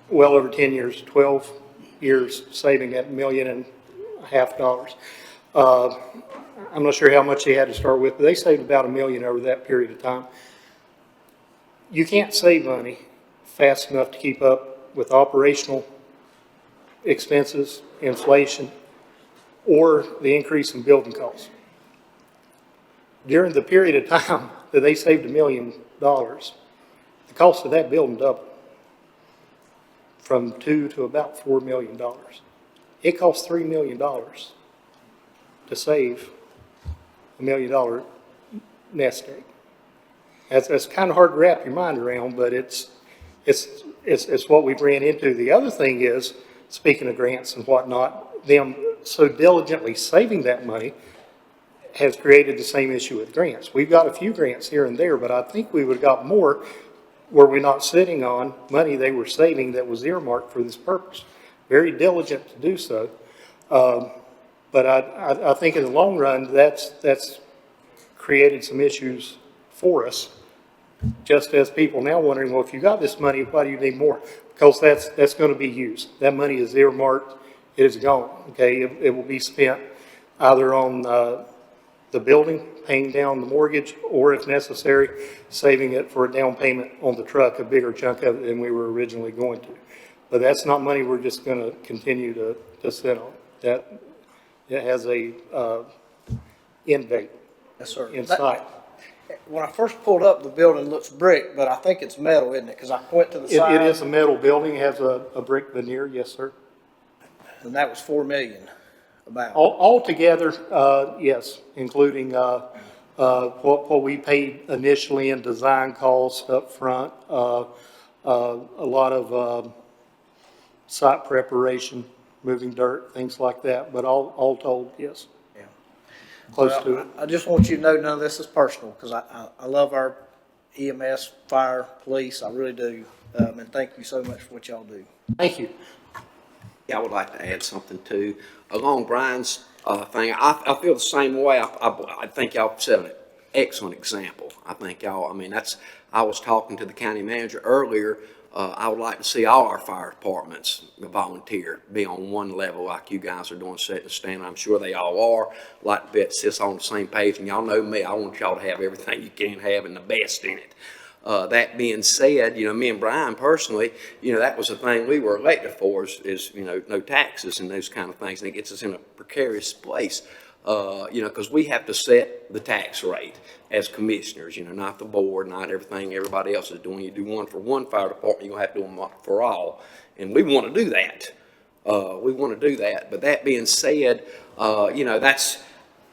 Speaker 20: well over 10 years, 12 years saving that $1.5 million. I'm not sure how much they had to start with, but they saved about $1 million over that period of time. You can't save money fast enough to keep up with operational expenses, inflation, or the increase in building costs. During the period of time that they saved $1 million, the cost of that building doubled from $2 to about $4 million. It cost $3 million to save $1 million nest egg. That's kind of hard to wrap your mind around, but it's it's what we've ran into. The other thing is, speaking of grants and whatnot, them so diligently saving that money has created the same issue with grants. We've got a few grants here and there, but I think we would have got more were we not sitting on money they were saving that was earmarked for this purpose. Very diligent to do so. But I think in the long run, that's created some issues for us. Just as people now wondering, well, if you got this money, why do you need more? Because that's going to be used. That money is earmarked. It is gone. Okay, it will be spent either on the building, paying down the mortgage, or if necessary, saving it for a down payment on the truck, a bigger chunk of it than we were originally going to. But that's not money we're just going to continue to sit on. That it has a end date.
Speaker 10: Yes, sir.
Speaker 20: In sight.
Speaker 10: When I first pulled up, the building looks brick, but I think it's metal, isn't it? Because I went to the side.
Speaker 20: It is a metal building, has a brick veneer, yes, sir.
Speaker 10: And that was $4 million, about.
Speaker 20: Altogether, yes, including what we paid initially in design costs up front, a lot of site preparation, moving dirt, things like that, but all told, yes.
Speaker 10: Yeah.
Speaker 20: Close to it.
Speaker 10: I just want you to know none of this is personal, because I love our EMS, fire, police, I really do. And thank you so much for what y'all do.
Speaker 20: Thank you.
Speaker 16: Yeah, I would like to add something too. Along Brian's thing, I feel the same way. I think y'all set an excellent example. I think y'all, I mean, I was talking to the county manager earlier. I would like to see all our fire departments volunteer, be on one level like you guys are doing, setting the standard. I'm sure they all are. I'd like to bet sis on the same page, and y'all know me. I want y'all to have everything you can have and the best in it. That being said, you know, me and Brian personally, you know, that was the thing we were elected for is, you know, no taxes and those kind of things. And it gets us in a precarious place, you know, because we have to set the tax rate as commissioners, you know, not the board, not everything everybody else is doing. You do one for one fire department, you're going to have to do one for all. And we want to do that. We want to do that. But that being said, you know,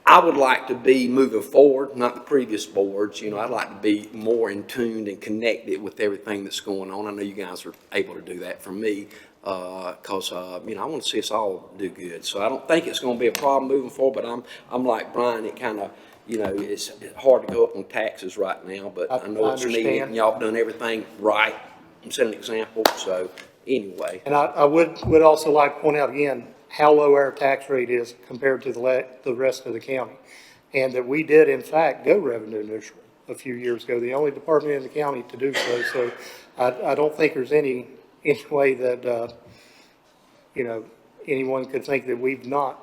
Speaker 16: I would like to be moving forward, not the previous boards, you know, I'd like to be more in tune and connected with everything that's going on. I know you guys are able to do that for me, because, you know, I want to see us all do good. So I don't think it's going to be a problem moving forward, but I'm like Brian, it kind of, you know, it's hard to go up on taxes right now, but I know it's needed, and y'all have done everything right and set an example, so anyway.
Speaker 20: And I would also like to point out again, how low our tax rate is compared to the rest of the county. And that we did, in fact, go revenue neutral a few years ago, the only department in the county to do so. So I don't think there's any way that, you know, anyone could think that we've not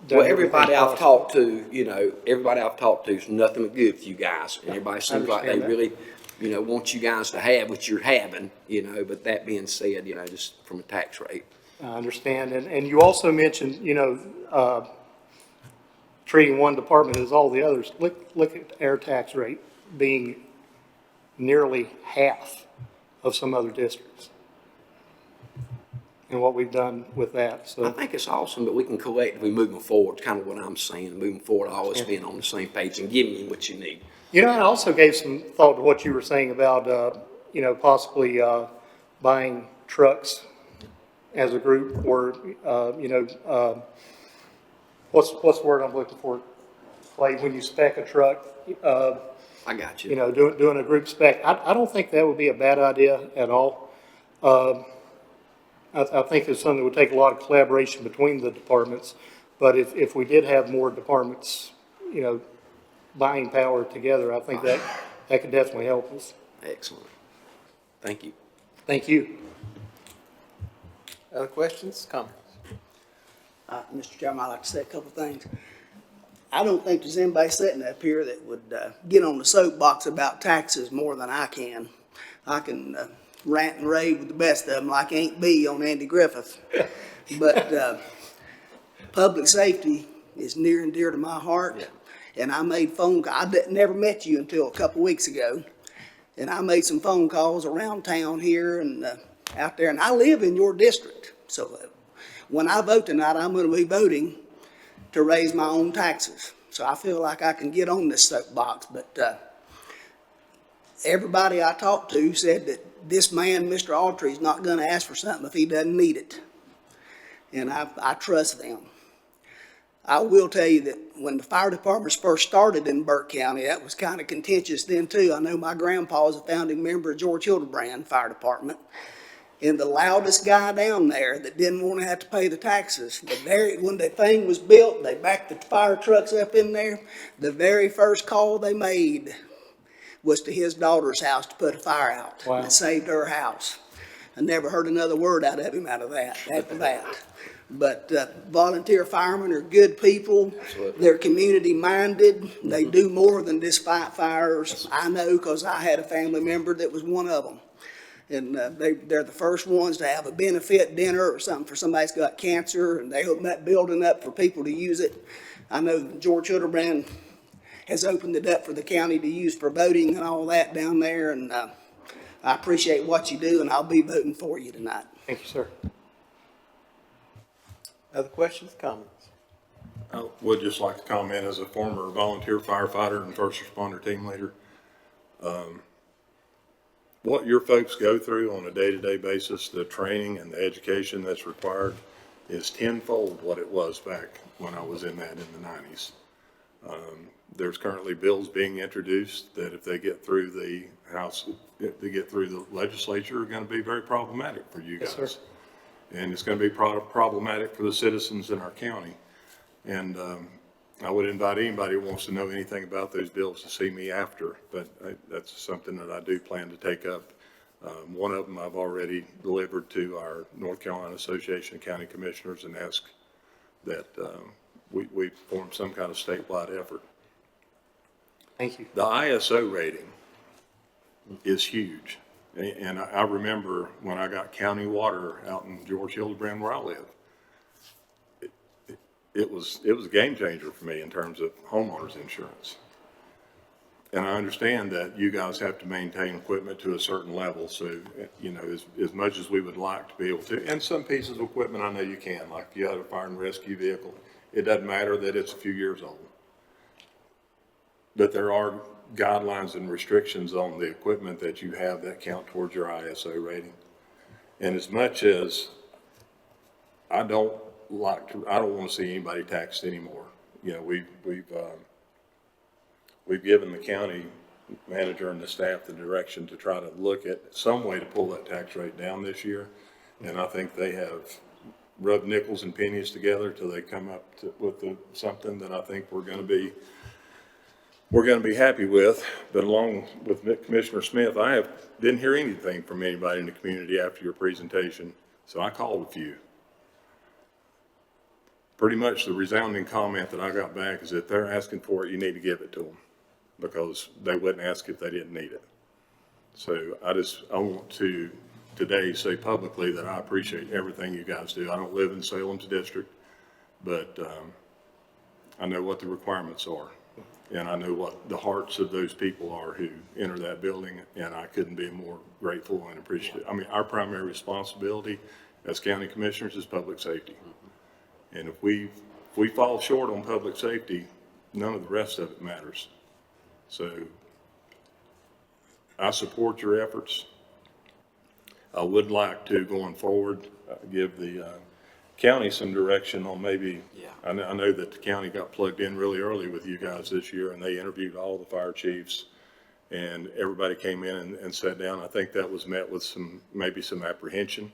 Speaker 20: done.
Speaker 16: Well, everybody I've talked to, you know, everybody I've talked to is nothing but good for you guys. And everybody seems like they really, you know, want you guys to have what you're having, you know, but that being said, you know, just from a tax rate.
Speaker 20: I understand. And you also mentioned, you know, treating one department as all the others. Look at our tax rate being nearly half of some other districts and what we've done with that. So
Speaker 16: I think it's awesome that we can collectively moving forward, kind of what I'm saying, moving forward, always being on the same page and giving you what you need.
Speaker 20: You know, I also gave some thought to what you were saying about, you know, possibly buying trucks as a group, or, you know, what's the word I'm looking for? Like when you spec a truck.
Speaker 16: I got you.
Speaker 20: You know, doing a group spec. I don't think that would be a bad idea at all. I think it's something that would take a lot of collaboration between the departments. But if we did have more departments, you know, buying power together, I think that could definitely help us.
Speaker 16: Excellent. Thank you.
Speaker 20: Thank you.
Speaker 3: Other questions, comments?
Speaker 4: Mr. Chairman, I'd like to say a couple of things. I don't think there's anybody sitting up here that would get on the soapbox about taxes more than I can. I can rant and rave with the best of them like Aunt B on Andy Griffith. But public safety is near and dear to my heart. Yeah. And I made phone calls. I never met you until a couple weeks ago. And I made some phone calls around town here and out there. And I live in your district. So when I vote tonight, I'm going to be voting to raise my own taxes. So I feel like I can get on this soapbox. But everybody I talked to said that this man, Mr. Autry, is not gonna ask for something if he doesn't need it. And I trust them. I will tell you that when the fire departments first started in Burke County, that was kind of contentious then too. I know my grandpa was a founding member of George Hildebrand Fire Department. And the loudest guy down there that didn't want to have to pay the taxes, when the thing was built, they backed the fire trucks up in there, the very first call they made was to his daughter's house to put a fire out.
Speaker 20: Wow.
Speaker 4: It saved her house. I never heard another word out of him after that. But volunteer firemen are good people. They're community-minded. They do more than just fight fires. I know because I had a family member that was one of them. And they're the first ones to have a benefit dinner or something for somebody that's got cancer, and they open that building up for people to use it. I know George Hildebrand has opened it up for the county to use for voting and all that down there, and I appreciate what you do, and I'll be voting for you tonight.
Speaker 20: Thank you, sir.
Speaker 1: Other questions, comments?
Speaker 5: I would just like to comment as a former volunteer firefighter and first responder team leader. What your folks go through on a day-to-day basis, the training and the education that's required is tenfold what it was back when I was in that in the 90s. There's currently bills being introduced that if they get through the House, if they get through the legislature, are going to be very problematic for you guys.
Speaker 20: Yes, sir.
Speaker 5: And it's going to be problematic for the citizens in our county. And I would invite anybody who wants to know anything about those bills to see me after, but that's something that I do plan to take up. One of them I've already delivered to our North Carolina Association of County Commissioners and asked that we form some kind of statewide effort.
Speaker 20: Thank you.
Speaker 5: The ISO rating is huge. And I remember when I got county water out in George Hildebrand where I live, it was a game changer for me in terms of homeowners insurance. And I understand that you guys have to maintain equipment to a certain level. So, you know, as much as we would like to be able to, and some pieces of equipment I know you can, like if you have a fire and rescue vehicle, it doesn't matter that it's a few years old. But there are guidelines and restrictions on the equipment that you have that count towards your ISO rating. And as much as I don't want to see anybody taxed anymore. You know, we've given the county manager and the staff the direction to try to look at some way to pull that tax rate down this year. And I think they have rubbed nickels and pennies together till they come up with something that I think we're going to be happy with. But along with Commissioner Smith, didn't hear anything from anybody in the community after your presentation. So I called a few. Pretty much the resounding comment that I got back is that they're asking for it, you need to give it to them, because they wouldn't ask if they didn't need it. So I want to today say publicly that I appreciate everything you guys do. I don't live in Salem's district, but I know what the requirements are. And I know what the hearts of those people are who enter that building, and I couldn't be more grateful and appreciative. I mean, our primary responsibility as county commissioners is public safety. And if we fall short on public safety, none of the rest of it matters. So I support your efforts. I would like to, going forward, give the county some direction on maybe, I know that the county got plugged in really early with you guys this year, and they interviewed all the fire chiefs, and everybody came in and sat down. I think that was met with maybe some apprehension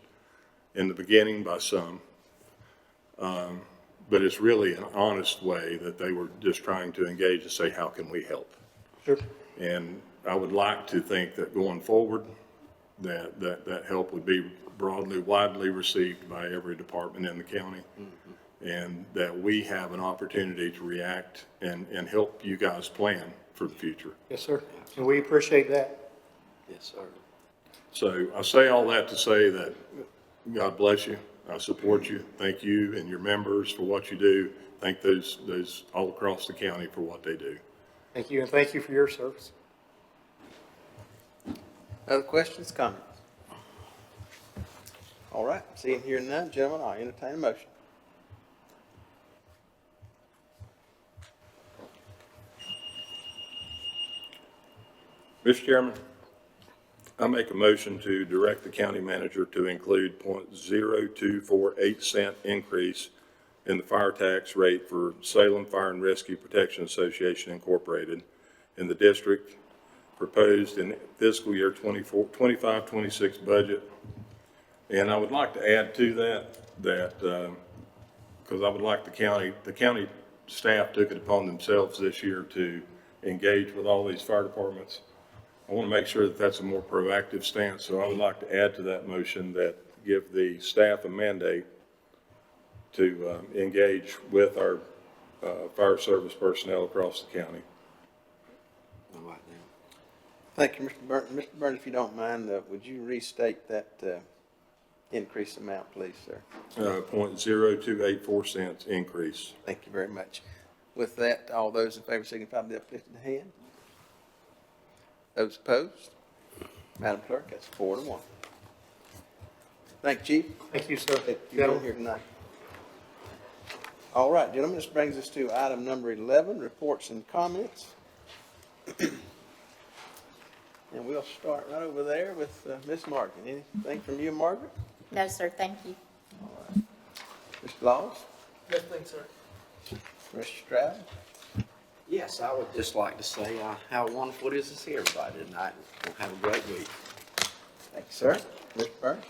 Speaker 5: in the beginning by some. But it's really an honest way that they were just trying to engage and say, how can we help?
Speaker 20: Sure.
Speaker 5: And I would like to think that going forward, that help would be widely received by every department in the county. Mm-hmm. And that we have an opportunity to react and help you guys plan for the future.
Speaker 20: Yes, sir. And we appreciate that.
Speaker 16: Yes, sir.
Speaker 5: So I say all that to say that God bless you. I support you. Thank you and your members for what you do. Thank those all across the county for what they do.
Speaker 20: Thank you, and thank you for your service.
Speaker 1: Other questions, comments? All right, seeing here none, gentlemen, I'll entertain a motion.
Speaker 5: Mr. Chairman, I make a motion to direct the county manager to include .0248 increase in the fire tax rate for Salem Fire and Rescue Protection Association Incorporated in the district proposed in fiscal year 25-26 budget. And I would like to add to that, because I would like the county staff took it upon themselves this year to engage with all these fire departments. I want to make sure that that's a more proactive stance, so I would like to add to that motion that give the staff a mandate to engage with our fire service personnel across the county.
Speaker 1: Thank you, Mr. Burton. Mr. Burton, if you don't mind, would you restate that increase amount, please, sir?
Speaker 5: .0284 increase.
Speaker 1: Thank you very much. With that, all those in favor signify by the uplifted hand. Those opposed? Madam Clerk, that's 4-1. Thank you, Chief.
Speaker 20: Thank you, sir.
Speaker 1: You're being here tonight. All right, gentlemen, this brings us to item number 11, reports and comments. And we'll start right over there with Ms. Morgan. Anything from you, Margaret?
Speaker 21: No, sir, thank you.
Speaker 1: All right. Mr. Laws?
Speaker 10: Nothing, sir.
Speaker 1: Mr. Stroud?
Speaker 16: Yes, I would just like to say how wonderful it is to see everybody tonight. We'll have a great week.
Speaker 1: Thank you, sir. Mr. Burns?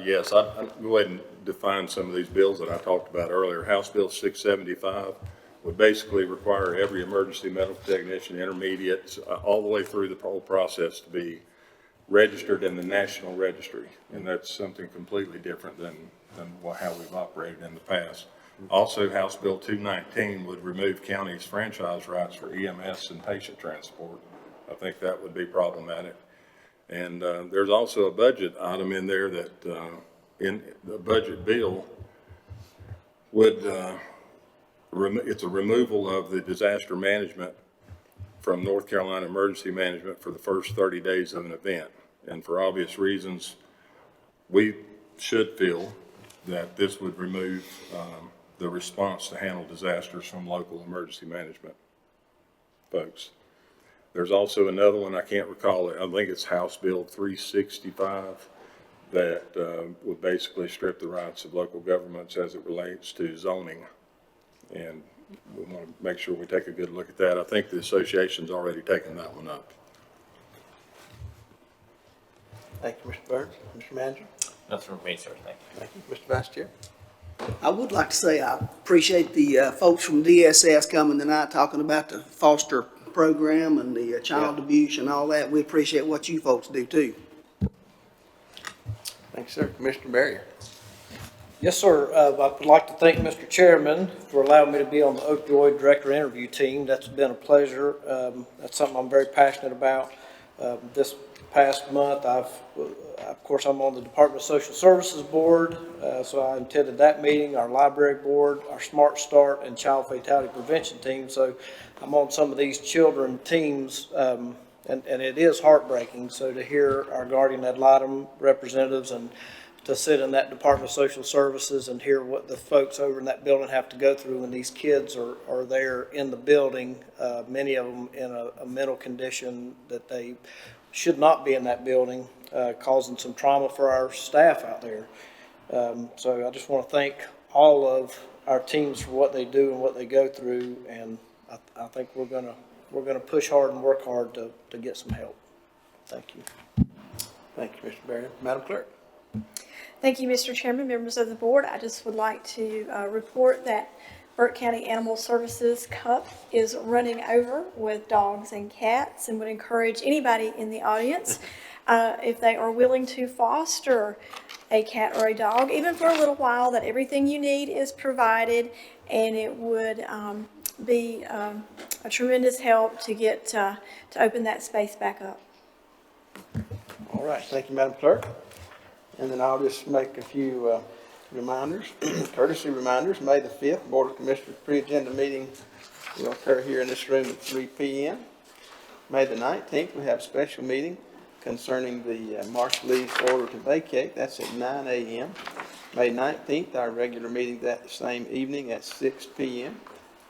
Speaker 5: Yes, I'll go ahead and define some of these bills that I talked about earlier. House Bill 675 would basically require every emergency medical technician, intermediate, all the way through the whole process to be registered in the National Registry. And that's something completely different than how we've operated in the past. Also, House Bill 219 would remove counties' franchise rights for EMS and patient transport. I think that would be problematic. And there's also a budget item in there that in the budget bill would, it's a removal of the disaster management from North Carolina Emergency Management for the first 30 days of an event. And for obvious reasons, we should feel that this would remove the response to handle disasters from local emergency management folks. There's also another one, I can't recall it, I think it's House Bill 365 that would basically strip the rights of local governments as it relates to zoning. And we want to make sure we take a good look at that. I think the association's already taken that one up.
Speaker 1: Thank you, Mr. Burns. Mr. Manager?
Speaker 18: Nothing from me, sir. Thank you.
Speaker 1: Thank you. Mr. Vice Chair?
Speaker 4: I would like to say I appreciate the folks from DSS coming tonight talking about the foster program and the child abuse and all that. We appreciate what you folks do too.
Speaker 1: Thanks, sir. Commissioner Barrier?
Speaker 10: Yes, sir. I would like to thank Mr. Chairman for allowing me to be on the Opioid Director Interview Team. That's been a pleasure. That's something I'm very passionate about. This past month, of course, I'm on the Department of Social Services Board, so I attended that meeting, our Library Board, our Smart Start, and Child Fatality Prevention Team. So I'm on some of these children teams, and it is heartbreaking. So to hear our guardian ad litem representatives and to sit in that Department of Social Services and hear what the folks over in that building have to go through when these kids are there in the building, many of them in a mental condition that they should not be in that building, causing some trauma for our staff out there. So I just want to thank all of our teams for what they do and what they go through, and I think we're gonna push hard and work hard to get some help. Thank you.
Speaker 1: Thank you, Mr. Barrier. Madam Clerk?
Speaker 6: Thank you, Mr. Chairman, members of the board. I just would like to report that Burke County Animal Services Cup is running over with dogs and cats, and would encourage anybody in the audience, if they are willing to foster a cat or a dog, even for a little while, that everything you need is provided, and it would be a tremendous help to get to open that space back up.
Speaker 1: All right. Thank you, Madam Clerk. And then I'll just make a few reminders, courtesy reminders. May the 5th, Board of Commissioners pre-agenda meeting will occur here in this room at 3 p.m. May the 19th, we have a special meeting concerning the Marshal Lee's order to vacate. That's at 9 a.m. May 19th, our regular meeting that same evening at 6 p.m.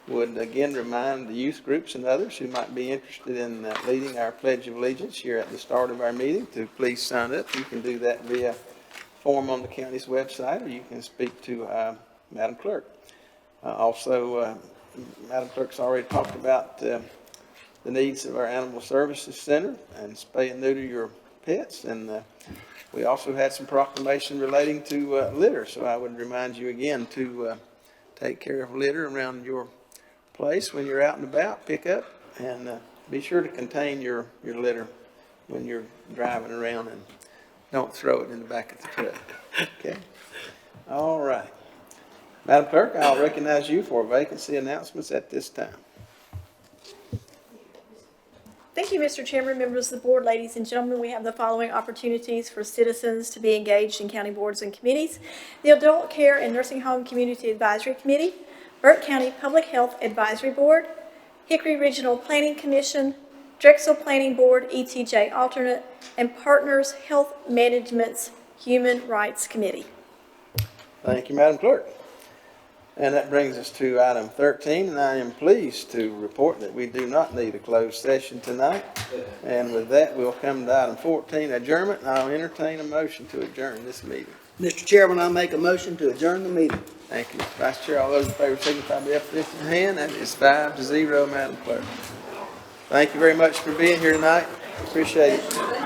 Speaker 1: would again remind the youth groups and others who might be interested in leading our Pledge of Allegiance here at the start of our meeting to please sign up. You can do that via form on the county's website, or you can speak to Madam Clerk. Also, Madam Clerk's already talked about the needs of our Animal Services Center and spay and neuter your pets. And we also had some proclamation relating to litter. So I would remind you again to take care of litter around your place when you're out and about. Pick up and be sure to contain your litter when you're driving around, and don't throw it in the back of the truck. Okay? All right. Madam Clerk, I'll recognize you for vacancy announcements at this time.
Speaker 21: Thank you, Mr. Chairman, members of the board, ladies and gentlemen. We have the following opportunities for citizens to be engaged in county boards and committees: the Adult Care and Nursing Home Community Advisory Committee, Burke County Public Health Advisory Board, Hickory Regional Planning Commission, Drexel Planning Board, ETJ alternate, and Partners Health Management's Human Rights Committee.
Speaker 1: Thank you, Madam Clerk. And that brings us to item 13, and I am pleased to report that we do not need a closed session tonight. And with that, we'll come to item 14, adjournment, and I'll entertain a motion to adjourn this meeting.
Speaker 4: Mr. Chairman, I make a motion to adjourn the meeting.
Speaker 1: Thank you, Mr. Vice Chair. All those in favor signify by uplifting your hand. That is 5-0, Madam Clerk. Thank you very much for being here tonight. Appreciate it.